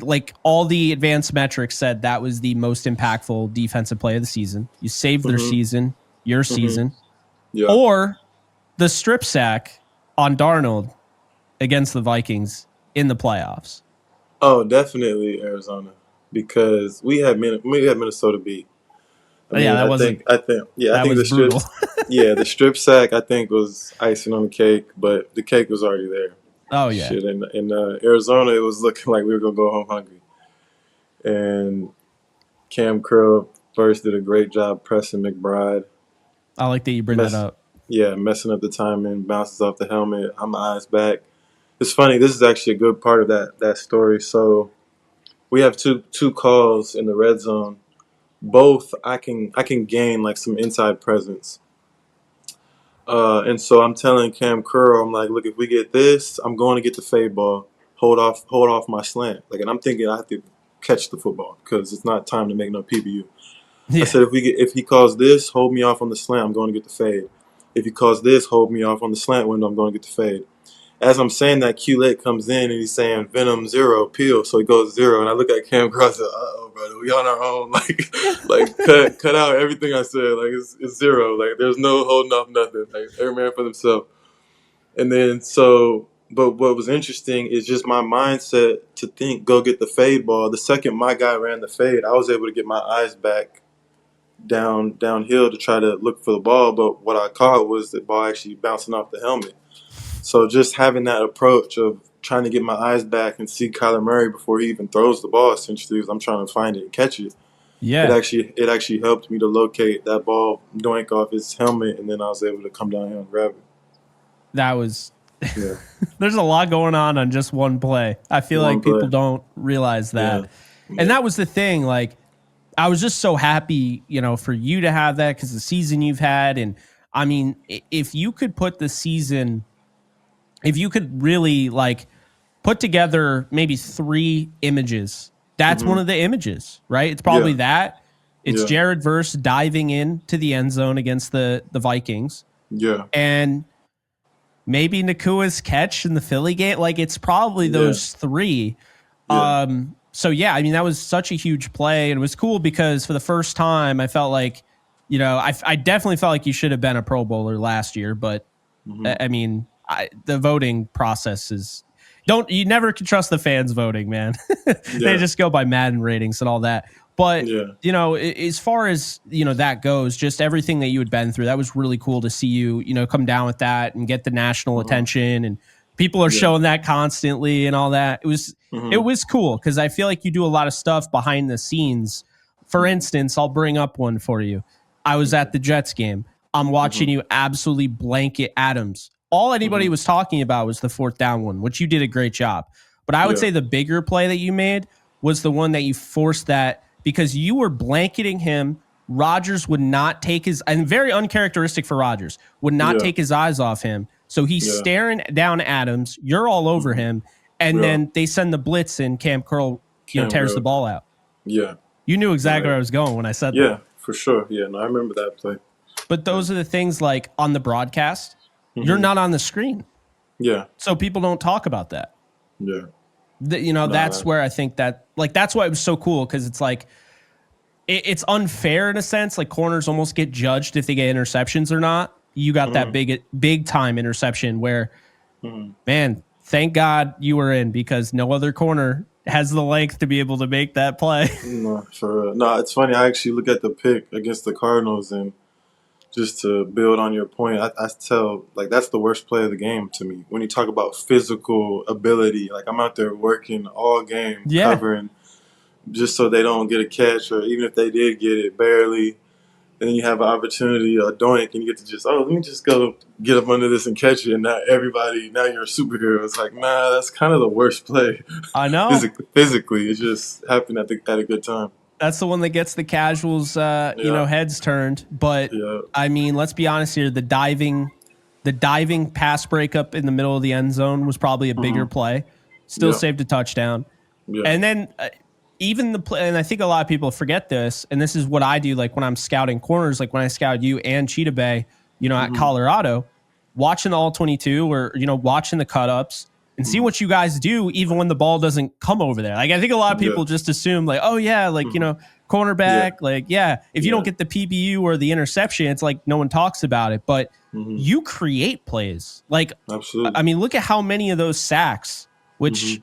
like all the advanced metrics said that was the most impactful defensive play of the season. You saved their season, your season. Yeah. Or the strip sack on Darnold against the Vikings in the playoffs. Oh, definitely Arizona, because we had Minnesota beat. I think the brutal. the strip sack I think was icing on the cake, but the cake was already there. Oh yeah. Shit, in Arizona, it was looking like we were gonna go home hungry, and Cam Curl first did a great job pressing McBride. I like that you bring that up. Yeah, messing up the timing, bounces off the helmet. I'm eyes back. It's funny. This is actually a good part of that story. So we have two calls in the red zone. Both I can gain like some inside presence. And so I'm telling Cam Curl, I'm like, look, if we get this, I'm going to get the fade ball. Hold off my slant. Like, and I'm thinking I have to catch the football because it's not time to make no PBU. Yeah. I said, if he calls this, hold me off on the slant, I'm going to get the fade. If he calls this, hold me off on the slant window, I'm going to get the fade. As I'm saying that, Q-Lit comes in and he's saying Venom 0, peel, so he goes 0. And I look at Cam Cross and say, uh-oh, brother, we on our own. Like cut out everything I said. Like, it's 0. Like, there's no holding off nothing. Like, every man for themselves. And then, but what was interesting is just my mindset to think, go get the fade ball. The second my guy ran the fade, I was able to get my eyes back downhill to try to look for the ball. But what I caught was the ball actually bouncing off the helmet. So just having that approach of trying to get my eyes back and see Kyler Murray before he even throws the ball, essentially, because I'm trying to find it and catch it. Yeah, it actually helped me to locate that ball, doink off his helmet, and then I was able to come down here and grab it. That was. Yeah. There's a lot going on just one play. I feel like people don't realize that, and that was the thing. Like, I was just so happy, for you to have that because the season you've had, and I mean, if you could put the season. If you could really put together maybe 3 images, that's one of the images, right? It's probably that. It's Jared Verse diving into the end zone against the Vikings. Yeah. And maybe Nakua's catch in the Philly game. Like, it's probably those 3. Yeah. So, yeah, I mean, that was such a huge play. And it was cool because for the first time, I felt like, I definitely felt like you should have been a Pro Bowler last year. But, I mean... the voting process is you never can trust the fans voting, man. They just go by Madden ratings and all that. But, as far as, that goes, just everything that you had been through, that was really cool to see you, come down with that and get the national attention. And people are showing that constantly and all that. It was cool because I feel like you do a lot of stuff behind the scenes. For instance, I'll bring up one for you. I was at the Jets game. I'm watching you absolutely blanket Adams. All anybody was talking about was the 4th down one, which you did a great job. But I would say the bigger play that you made was the one that you forced that because you were blanketing him. Rodgers would not take his, and very uncharacteristic for Rodgers, would not take his eyes off him. So he's staring down Adams. You're all over him. And then they send the blitz and Cam Curl tears the ball out. Yeah. You knew exactly where I was going when I said that. Yeah, for sure. Yeah, no, I remember that play. But those are the things on the broadcast. you're not on the screen. Yeah. So people don't talk about that. Yeah. That's where I think that, like, that's why it was so cool, because it's like, it's unfair in a sense. Like, corners almost get judged if they get interceptions or not. You got that big time interception where, man, thank God you were in, because no other corner has the length to be able to make that play. No, for real. No, it's funny. I actually look at the pick against the Cardinals, and just to build on your point, I tell, like, that's the worst play of the game to me. When you talk about physical ability, like, I'm out there working all game, covering, just so they don't get a catch, or even if they did get it, barely. And then you have an opportunity, a doink, and you get to just, let me just go get up under this and catch it. And now you're a superhero. It's like, nah, that's kind of the worst play. I know. Physically, it just happened at a good time. That's the one that gets the casuals, heads turned. But I mean, let's be honest here. The diving pass breakup in the middle of the end zone was probably a bigger play. Still saved a touchdown. Yeah. And then even the play, and I think a lot of people forget this, and this is what I do, like when I'm scouting corners, like when I scouted you and Cheetah Bay, at Colorado, watching the all-22 or, watching the cut-ups and see what you guys do even when the ball doesn't come over there. Like, I think a lot of people just assume, like, oh, yeah, like, cornerback, if you don't get the PBU or the interception, it's like no one talks about it. But you create plays. Like, absolutely. I mean, look at how many of those sacks, which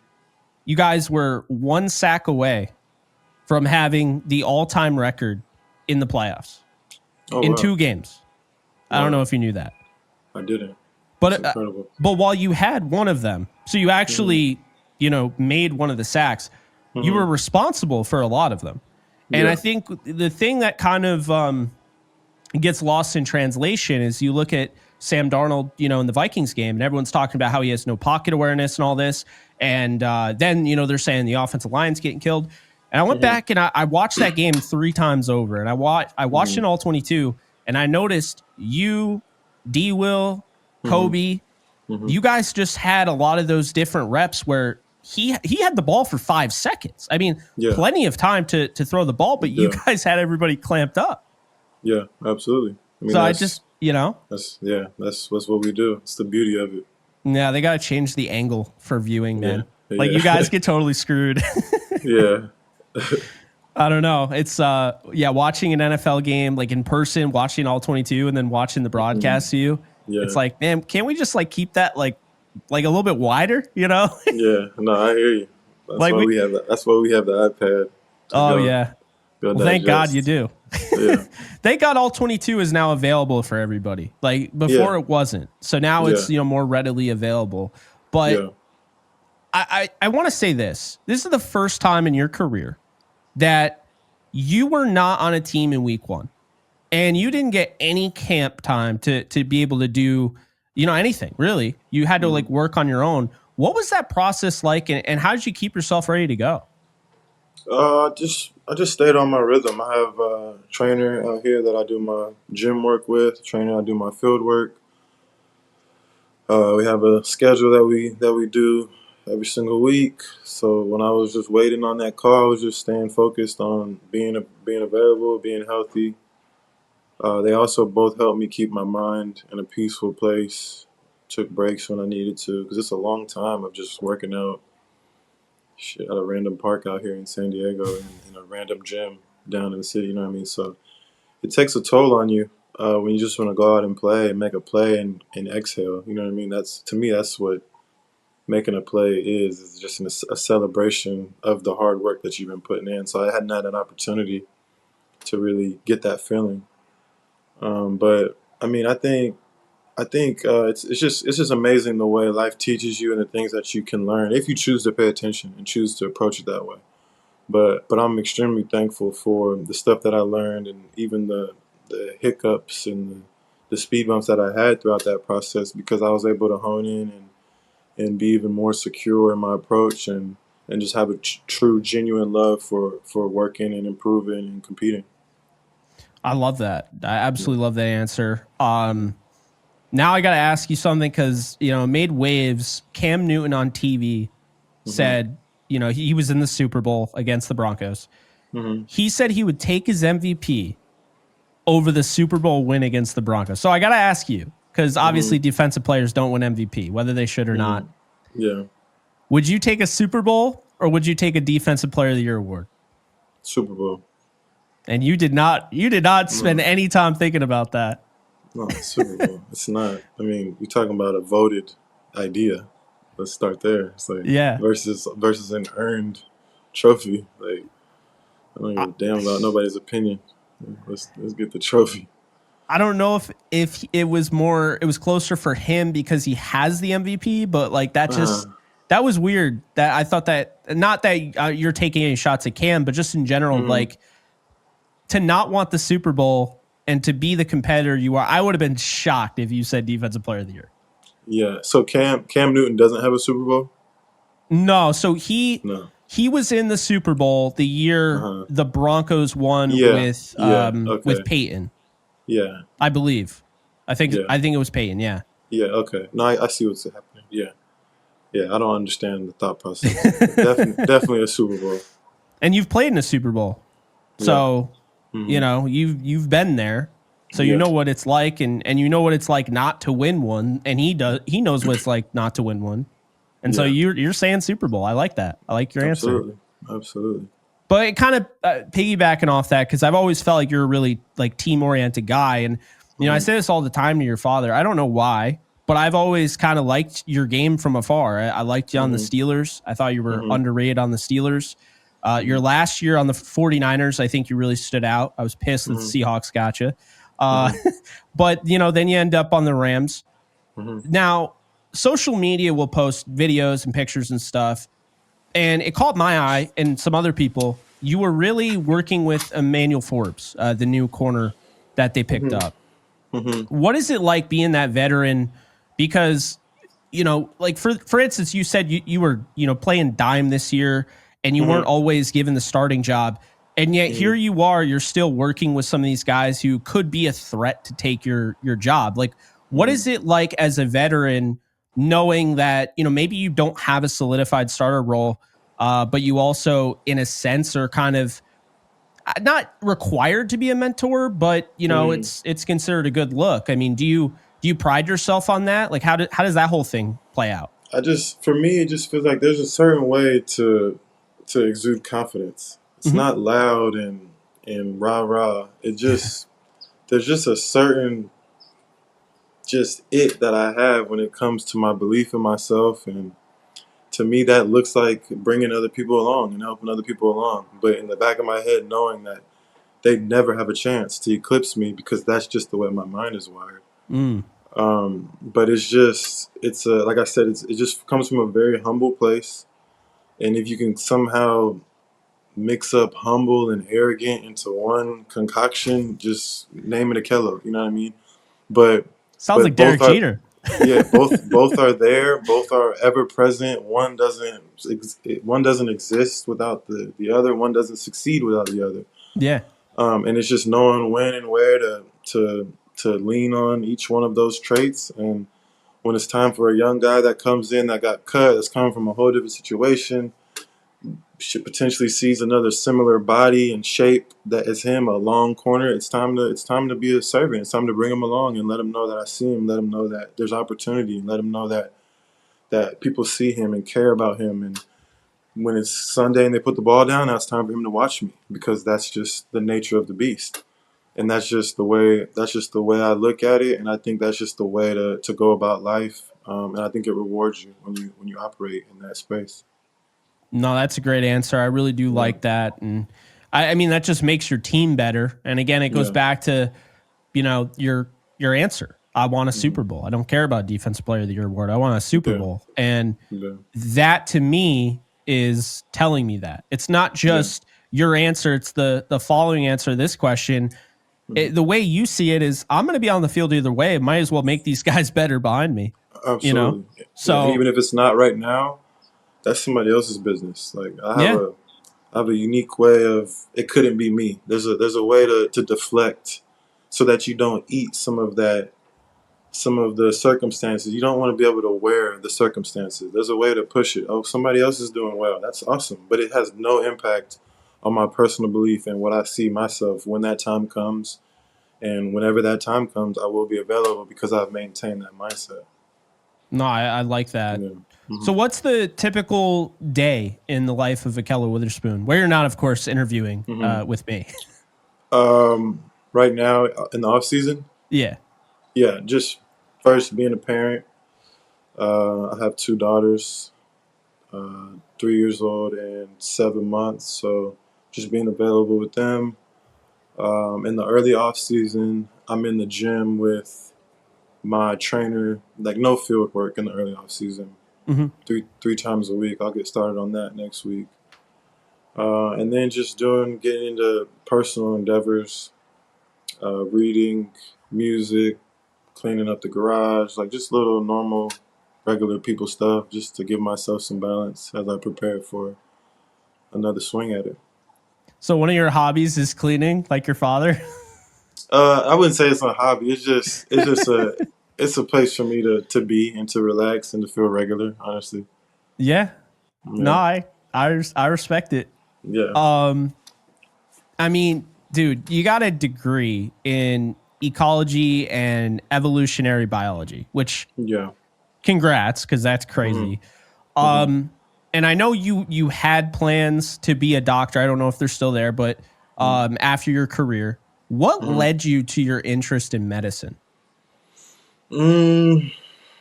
you guys were one sack away from having the all-time record in the playoffs in 2 games. I don't know if you knew that. I didn't. But while you had one of them, so you actually, made one of the sacks, you were responsible for a lot of them. And I think the thing that kind of gets lost in translation is you look at Sam Darnold, in the Vikings game, and everyone's talking about how he has no pocket awareness and all this. And then, they're saying the offensive line's getting killed. And I went back and I watched that game 3 times over. And I watched it all 22. And I noticed you, D. Will, Kobe, you guys just had a lot of those different reps where he had the ball for 5 seconds. I mean, plenty of time to throw the ball, but you guys had everybody clamped up. Yeah, absolutely. I mean, so I just, that's what we do. It's the beauty of it. Yeah, they got to change the angle for viewing, man. Like, you guys get totally screwed. Yeah. I don't know. It's, watching an NFL game, like in person, watching all 22 and then watching the broadcast to you. Yeah. It's like, man, can't we just like keep that like a little bit wider, Yeah, no, I hear you. That's why we have the iPad. Oh, yeah. Well, thank God you do. Yeah. Thank God all 22 is now available for everybody. Like, before it wasn't. So now it's, more readily available. But I want to say this. This is the first time in your career that you were not on a team in week 1. And you didn't get any camp time to be able to do, anything, really. You had to like work on your own. What was that process like, and how did you keep yourself ready to go? I just stayed on my rhythm. I have a trainer out here that I do my gym work with, trainer I do my field work. We have a schedule that we do every single week. So when I was just waiting on that call, I was just staying focused on being available, being healthy. They also both helped me keep my mind in a peaceful place. Took breaks when I needed to, because it's a long time of just working out at a random park out here in San Diego and in a random gym down in the city, you know what I mean? So it takes a toll on you when you just want to go out and play and make a play and exhale, you know what I mean? To me, that's what making a play is. It's just a celebration of the hard work that you've been putting in. So I hadn't had an opportunity to really get that feeling. But I mean, I think it's just amazing the way life teaches you and the things that you can learn if you choose to pay attention and choose to approach it that way. But I'm extremely thankful for the stuff that I learned, and even the hiccups and the speed bumps that I had throughout that process, because I was able to hone in and be even more secure in my approach and just have a true, genuine love for working and improving and competing. I love that. I absolutely love that answer. Now I got to ask you something, because, it made waves. Cam Newton on TV said, he was in the Super Bowl against the Broncos. He said he would take his MVP over the Super Bowl win against the Broncos. So I got to ask you, because obviously defensive players don't win MVP, whether they should or not. Yeah. Would you take a Super Bowl or would you take a Defensive Player of the Year award? Super Bowl. And you did not spend any time thinking about that. No, it's Super Bowl. It's not. I mean, you're talking about a voted idea. Let's start there. It's like versus an earned trophy. Like, I don't give a damn about nobody's opinion. Let's get the trophy. I don't know if it was closer for him because he has the MVP, but like that was weird. That I thought that not that you're taking any shots at Cam, but just in general, like to not want the Super Bowl and to be the competitor you are. I would have been shocked if you said Defensive Player of the Year. Yeah. So Cam Newton doesn't have a Super Bowl? No. So he was in the Super Bowl the year the Broncos won with Peyton. Yeah. I believe. I think it was Peyton, yeah. Yeah, okay. No, I see what's happening. Yeah. Yeah, I don't understand the thought process. Definitely a Super Bowl. And you've played in a Super Bowl. So, you know, you've been there. So you know what it's like and you know what it's like not to win one, and he knows what it's like not to win one. And so you're saying Super Bowl. I like that. I like your answer. Absolutely. But it kind of piggybacking off that, because I've always felt like you're a really like team-oriented guy. And, you know, I say this all the time to your father. I don't know why, but I've always kind of liked your game from afar. I liked you on the Steelers. I thought you were underrated on the Steelers. Your last year on the 49ers, I think you really stood out. I was pissed that the Seahawks got you. But, you know, then you end up on the Rams. Now, social media will post videos and pictures and stuff. And it caught my eye and some other people. You were really working with Emmanuel Forbes, the new corner that they picked up. What is it like being that veteran? Because, you know, like for instance, you said you were, you know, playing dime this year and you weren't always given the starting job. And yet here you are, you're still working with some of these guys who could be a threat to take your job. Like, what is it like as a veteran knowing that, you know, maybe you don't have a solidified starter role, but you also, in a sense, are kind of not required to be a mentor, but, you know, it's considered a good look. I mean, do you pride yourself on that? Like, how does that whole thing play out? For me, it just feels like there's a certain way to exude confidence. It's not loud and rah-rah. It just, there's just a certain it that I have when it comes to my belief in myself, and to me that looks like bringing other people along and helping other people along, but in the back of my head knowing that they never have a chance to eclipse me because that's just the way my mind is wired. But it's like I said, it just comes from a very humble place, and if you can somehow mix up humble and arrogant into one concoction, just name it Ahkello, you know what I mean? But sounds like Derek Jeter. Yeah, both are there. Both are ever present. One doesn't exist without the other. One doesn't succeed without the other. Yeah. And it's just knowing when and where to lean on each one of those traits. And when it's time for a young guy that comes in that got cut, that's coming from a whole different situation, should potentially sees another similar body and shape that is him, a long corner. It's time to be a servant. It's time to bring him along and let him know that I see him. Let him know that there's opportunity. Let him know that people see him and care about him. And when it's Sunday and they put the ball down, now it's time for him to watch me, because that's just the nature of the beast. And that's just the way I look at it. And I think that's just the way to go about life. And I think it rewards you when you operate in that space. No, that's a great answer. I really do like that. And I mean, that just makes your team better. And again, it goes back to, you know, your answer. I want a Super Bowl. I don't care about Defensive Player of the Year award. I want a Super Bowl. And that to me is telling me that. It's not just your answer. It's the following answer to this question. The way you see it is, I'm going to be on the field either way. Might as well make these guys better behind me. Absolutely. You know? So and even if it's not right now, that's somebody else's business. Like I have a unique way of, it couldn't be me. There's a way to deflect so that you don't eat some of the circumstances. You don't want to be able to wear the circumstances. There's a way to push it. Oh, somebody else is doing well. That's awesome. But it has no impact on my personal belief and what I see myself when that time comes. And whenever that time comes, I will be available because I've maintained that mindset. No, I like that. Yeah. So, what's the typical day in the life of Ahkello Witherspoon, where you're not, of course, interviewing with me? Right now in the off season, Yeah. yeah, just first being a parent. I have two daughters, 3 years old and 7 months. So just being available with them. In the early off season, I'm in the gym with my trainer. Like no field work in the early off season. Hmm. Three times a week. I'll get started on that next week. And then just getting into personal endeavors, reading, music, cleaning up the garage, like just little normal, regular people stuff, just to give myself some balance as I prepare for another swing at it. So, one of your hobbies is cleaning, like your father? I wouldn't say it's a hobby. It's just it's a place for me to be and to relax and to feel regular. Honestly, Yeah. No, yeah, I respect it. yeah, Um, I mean, dude, you got a degree in ecology and evolutionary biology, which yeah. congrats, because that's Hmm. crazy. Hmm. Um, and I know you had plans to be a doctor. I don't know if they're still there, but after your career, what Hmm. led you to your interest in medicine? Mm,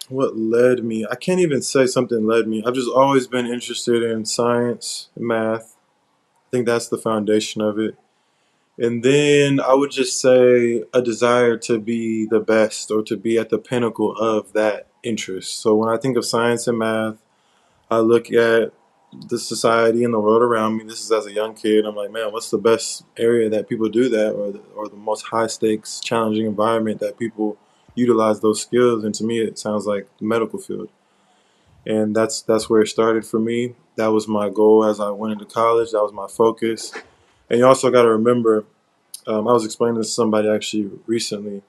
what led me? I can't even say something led me. I've just always been interested in science, math. I think that's the foundation of it. And then I would just say a desire to be the best or to be at the pinnacle of that interest. So when I think of science and math, I look at the society and the world around me. This is as a young kid. I'm like, man, what's the best area that people do that, or the most high stakes, challenging environment that people utilize those skills? And to me, it sounds like the medical field. And that's where it started for me. That was my goal as I went into college. That was my focus. And you also got to remember, I was explaining this to somebody actually recently.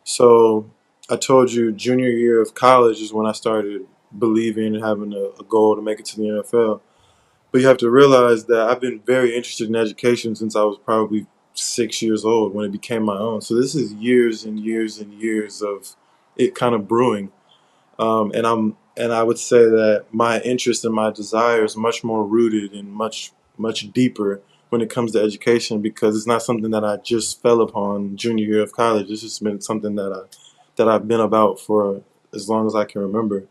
So I told you junior year of college is when I started believing and having a goal to make it to the NFL. But you have to realize that I've been very interested in education since I was probably 6 years old when it became my own. So this is years and years and years of it kind of brewing. And I would say that my interest and my desire is much more rooted and much deeper when it comes to education because it's not something that I just fell upon junior year of college. It's just been something that I've been about for as long as I can remember.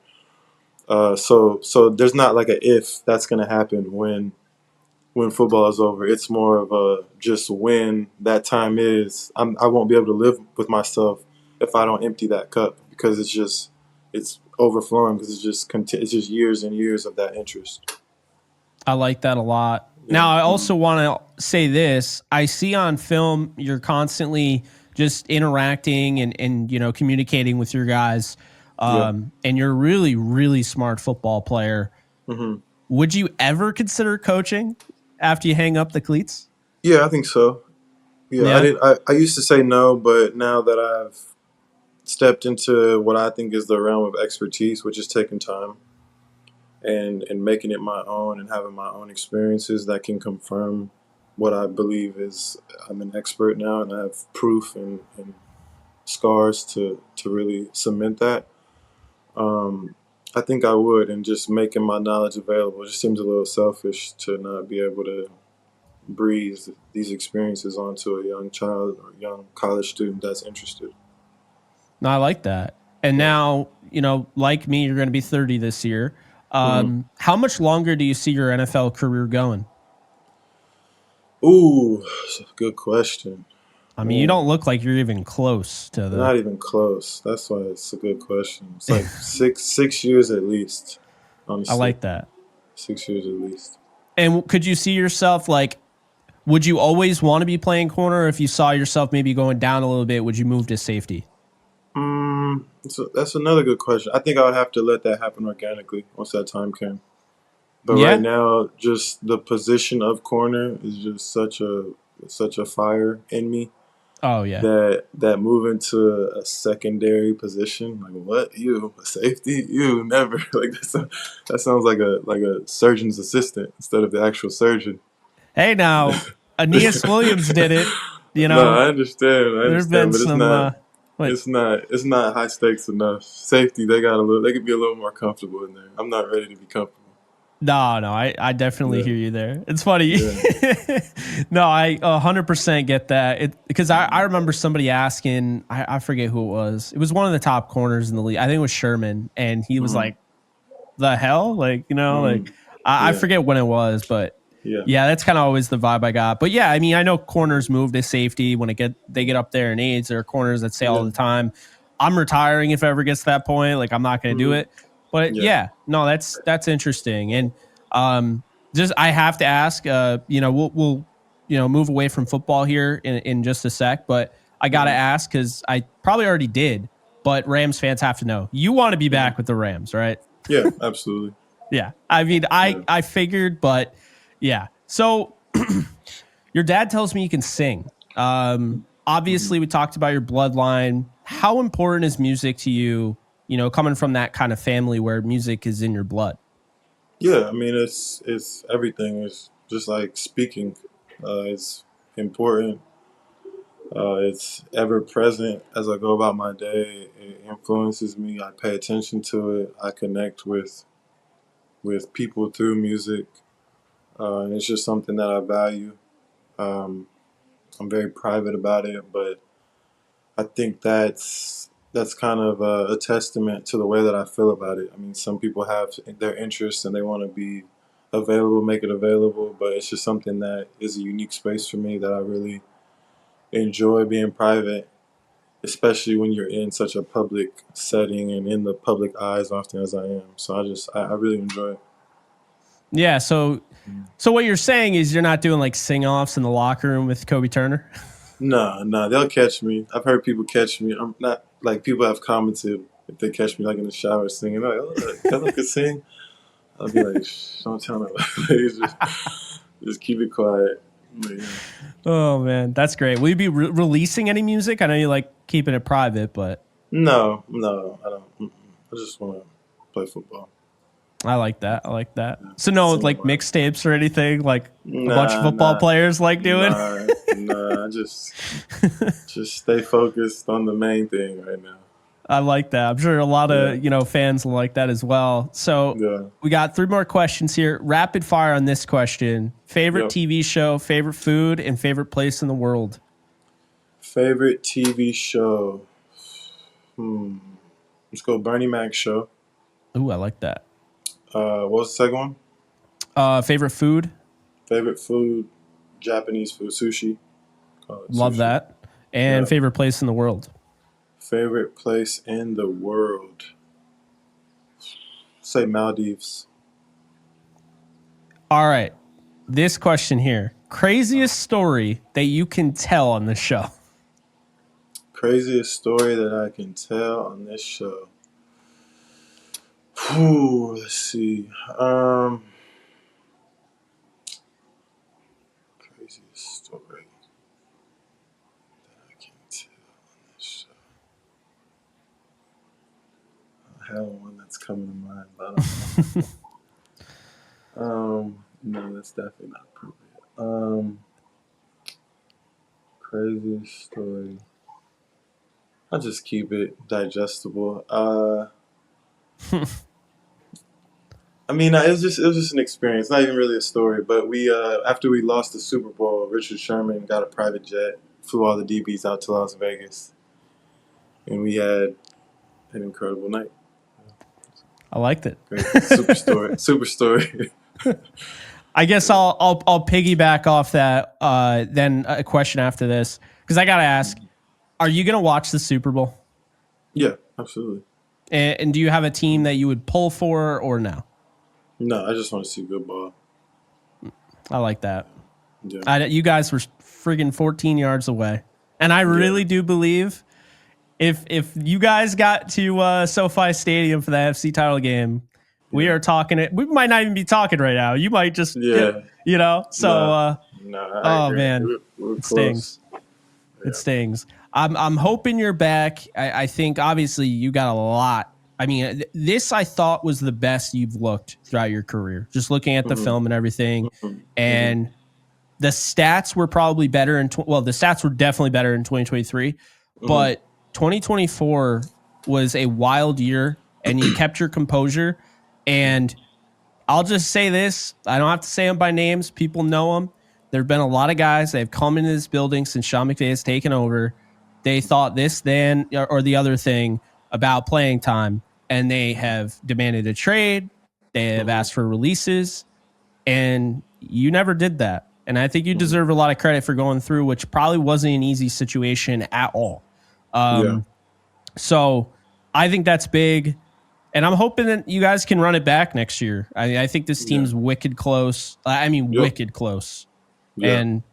So there's not like a if that's going to happen when football is over. It's more of a just when that time is. I won't be able to live with myself if I don't empty that cup because it's overflowing because it's just years and years of that interest. I like that a lot. Yeah. Now, I Hmm. also want to say this. I see on film you're constantly just interacting and communicating with your guys. Yeah. And you're a really, really smart football player. Hmm. Would you ever consider coaching after you hang up the cleats? Yeah, I think so. Yeah, I Yeah. did. I used to say no, but now that I've stepped into what I think is the realm of expertise, which is taking time and making it my own and having my own experiences that can confirm what I believe is I'm an expert now and I have proof and scars to really cement that. Um, I think I would, and just making my knowledge available. It just seems a little selfish to not be able to breathe these experiences onto a young child or young college student that's interested. No, I like that. And Yeah. now, like me, you're going to be 30 this year. Hmm. How much longer do you see your NFL career going? Ooh, that's a good question. I mean, you Man, don't look like you're even close to the. not even close. That's why it's a good question. It's like six years at least. I Honestly, like that. 6 years at least. And could you see yourself like, would you always want to be playing corner? Or if you saw yourself maybe going down a little bit, would you move to safety? That's another good question. I think I would have to let that happen organically once that time came. But right Yeah. now, just the position of corner is just such a fire in me Oh, yeah. that moving to a secondary position, like what you a safety, you never like that sounds like a surgeon's assistant instead of the actual surgeon. Hey, now, Aeneas Williams did it. You No, know, I understand. I there have been understand, but it's some. not. What? It's not high stakes enough. Safety, they could be a little more comfortable in there. I'm not ready to be comfortable. No, I definitely Yeah, hear you there. It's funny. yeah. No, I 100% get that. Because I remember somebody asking, I forget who it was. It was one of the top corners in the league. I think it was Sherman. And he was Mm-hmm. like, the hell? Like, Mm-hmm. I Yeah, forget when it was, but yeah, yeah, that's kind of always the vibe I got. But yeah, I mean, I know corners move to safety when they get up there in age. There are corners that say all yeah. the time, I'm retiring if it ever gets to that point. Like, I'm not going to do Mm-hmm. it. But Yeah. yeah, no, that's interesting. And um, just I have to ask, we'll move away from football here in just a sec, but I got to Mm-hmm. ask because I probably already did, but Rams fans have to know you want to be Mm-hmm. back with the Rams, right? Yeah, absolutely. Yeah. I mean, I Yeah. I figured, but yeah. So your dad tells me you can sing. Mm-hmm. Obviously we talked about your bloodline. How important is music to you, coming from that kind of family where music is in your blood? Yeah, I mean it's everything. It's just like speaking. It's important. It's ever present as I go about my day. It influences me. I pay attention to it. I connect with people through music, and it's just something that I value. Um, I'm very private about it, but I think that's kind of a testament to the way that I feel about it. I mean, some people have their interests and they want to be available, make it available, but it's just something that is a unique space for me that I really enjoy being private, especially when you're in such a public setting and in the public eyes often as I am. So I really enjoy it. Yeah, so what you're saying is you're not doing like sing-offs in the locker room with Kobe Turner? No, no, they'll catch me. I've heard people catch me. I'm not like people have commented if they catch me like in the shower singing, like, oh, Ahkello could sing. I'll be like, shh, don't tell nobody. just keep it quiet. But, yeah. Oh man, that's great. Will you be releasing any music? I know you like keeping it private, but No, no, I don't. I just want to play football. I like that. I like that. Yeah. So no Sing like about it. mixtapes or anything like a bunch of Nah, football nah, players like doing? nah. Just stay focused on the main thing right now. I like that. I'm sure a lot Yeah, of, fans will like that as well. So yeah, we got 3 more questions here. Rapid fire on this question. Favorite yep. TV show, favorite food, and favorite place in the world. Favorite TV show? Hmm. Let's go Bernie Mac show. Ooh, I like that. What was the second one? Favorite food. Favorite food? Japanese food, sushi. Call it Love sushi. that. And Yeah. favorite place in the world. Favorite place in the world? Say Maldives. All right. This question here. Craziest story that you can tell on the show. Craziest story that I can tell on this show. Whew, let's see. Craziest story that I can tell on this show. I have one that's coming to mind, but I don't know. No, that's definitely not appropriate. Craziest story. I'll just keep it digestible. I mean, it was just an experience, not even really a story. But we after we lost the Super Bowl, Richard Sherman got a private jet, flew all the DBs out to Las Vegas, and we had an incredible night. I liked it. Great, super story, super story. I guess I'll piggyback off that. Then a question after this because I gotta ask: are you gonna watch the Super Bowl? Yeah, absolutely. And do you have a team that you would pull for or no? No, I just want to see good ball. I like that. Yeah, You guys were friggin' 14 yards away, and I yeah, really do believe if you guys got to SoFi Stadium for the FC title game, we yeah, are talking it. We might not even be talking right now. You might just get, yeah. So, No, no, I oh agree. man, We were it close. stings. It Yeah. stings. I'm hoping you're back. I think obviously you got a lot. I mean, this I thought was the best you've looked throughout your career. Just looking at the Hmm. film and everything, Hmm. Hmm. and the stats were probably better the stats were definitely better in 2023, but 2024 was a wild year, and you kept your composure. And I'll just say this: I don't have to say them by names. People know them. There have been a lot of guys that have come into this building since Sean McVay has taken over. They thought this, then, or the other thing about playing time, and they have demanded a trade. They have asked for releases, and you never did that. And I think you deserve a lot of credit for going through, which probably wasn't an easy situation at all. So I think that's big. And I'm hoping that you guys can run it back next year. I think this team's wicked close. Wicked close. Yeah. And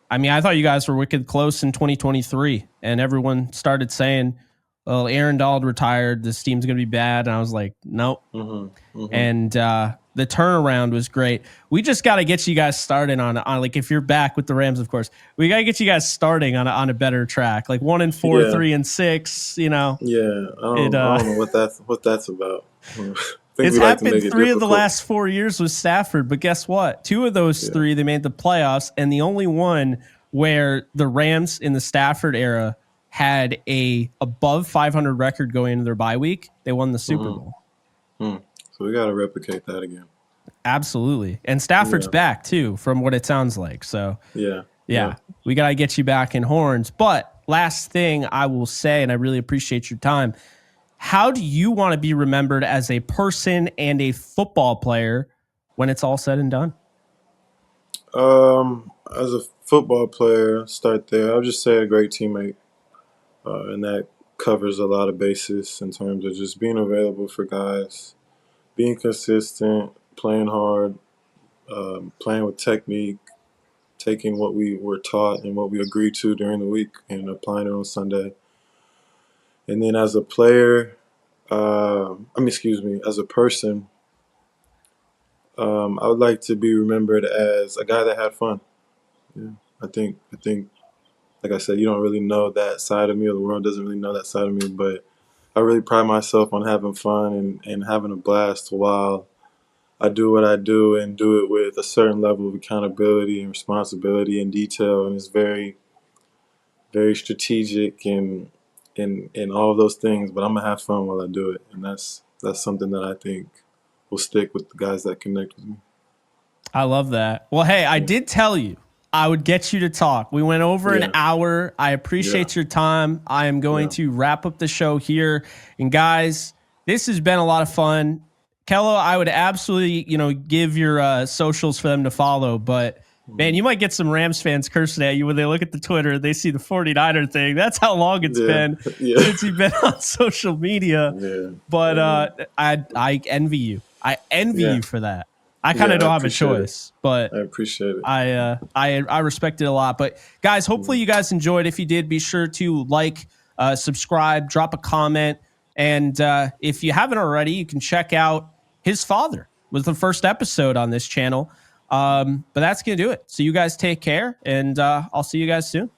I thought you guys were wicked close in 2023, and everyone started saying, well, Aaron Donald retired, this team's going to be bad. And I was like, nope. And the turnaround was great. We just got to get you guys started on like, if you're back with the Rams, of course, we got to get you guys starting on a better track, like 1-4, 3-6, you know. Yeah, I don't know what that's about. It's happened 3 of the last 4 years with Stafford, but guess what? 2 of those 3, they made the playoffs, and the only one where the Rams in the Stafford era had a above 500 record going into their bye week, they won the Super Bowl. So we got to replicate that again. Absolutely. And Stafford's back too, from what it sounds like. So yeah. We got to get you back in horns. But last thing I will say, and I really appreciate your time, how do you want to be remembered as a person and a football player when it's all said and done? As a football player, start there. I'll just say a great teammate. And that covers a lot of bases in terms of just being available for guys, being consistent, playing hard, playing with technique, taking what we were taught and what we agreed to during the week and applying it on Sunday. And then as a player, as a person, I would like to be remembered as a guy that had fun. Yeah, I think, like I said, you don't really know that side of me, or the world doesn't really know that side of me, but I really pride myself on having fun and having a blast while I do what I do, and do it with a certain level of accountability and responsibility and detail, and it's very, very strategic and all of those things, but I'm gonna have fun while I do it, and that's something that I think will stick with the guys that connect with me. I love that. Well, hey, I did tell you I would get you to talk. We went over an hour. I appreciate your time. I am going to wrap up the show here. And guys, this has been a lot of fun. Kello, I would absolutely, give your socials for them to follow. But, man, you might get some Rams fans cursing at you when they look at the Twitter and they see the 49er thing. That's how long it's been since you've been on social media. Yeah. But I envy you. I envy you for that. I kind of don't have a choice, but I appreciate it. I respect it a lot. But guys, hopefully you guys enjoyed. If you did, be sure to like, subscribe, drop a comment. And if you haven't already, you can check out his father was the first episode on this channel. But that's going to do it. So you guys take care, and I'll see you guys soon.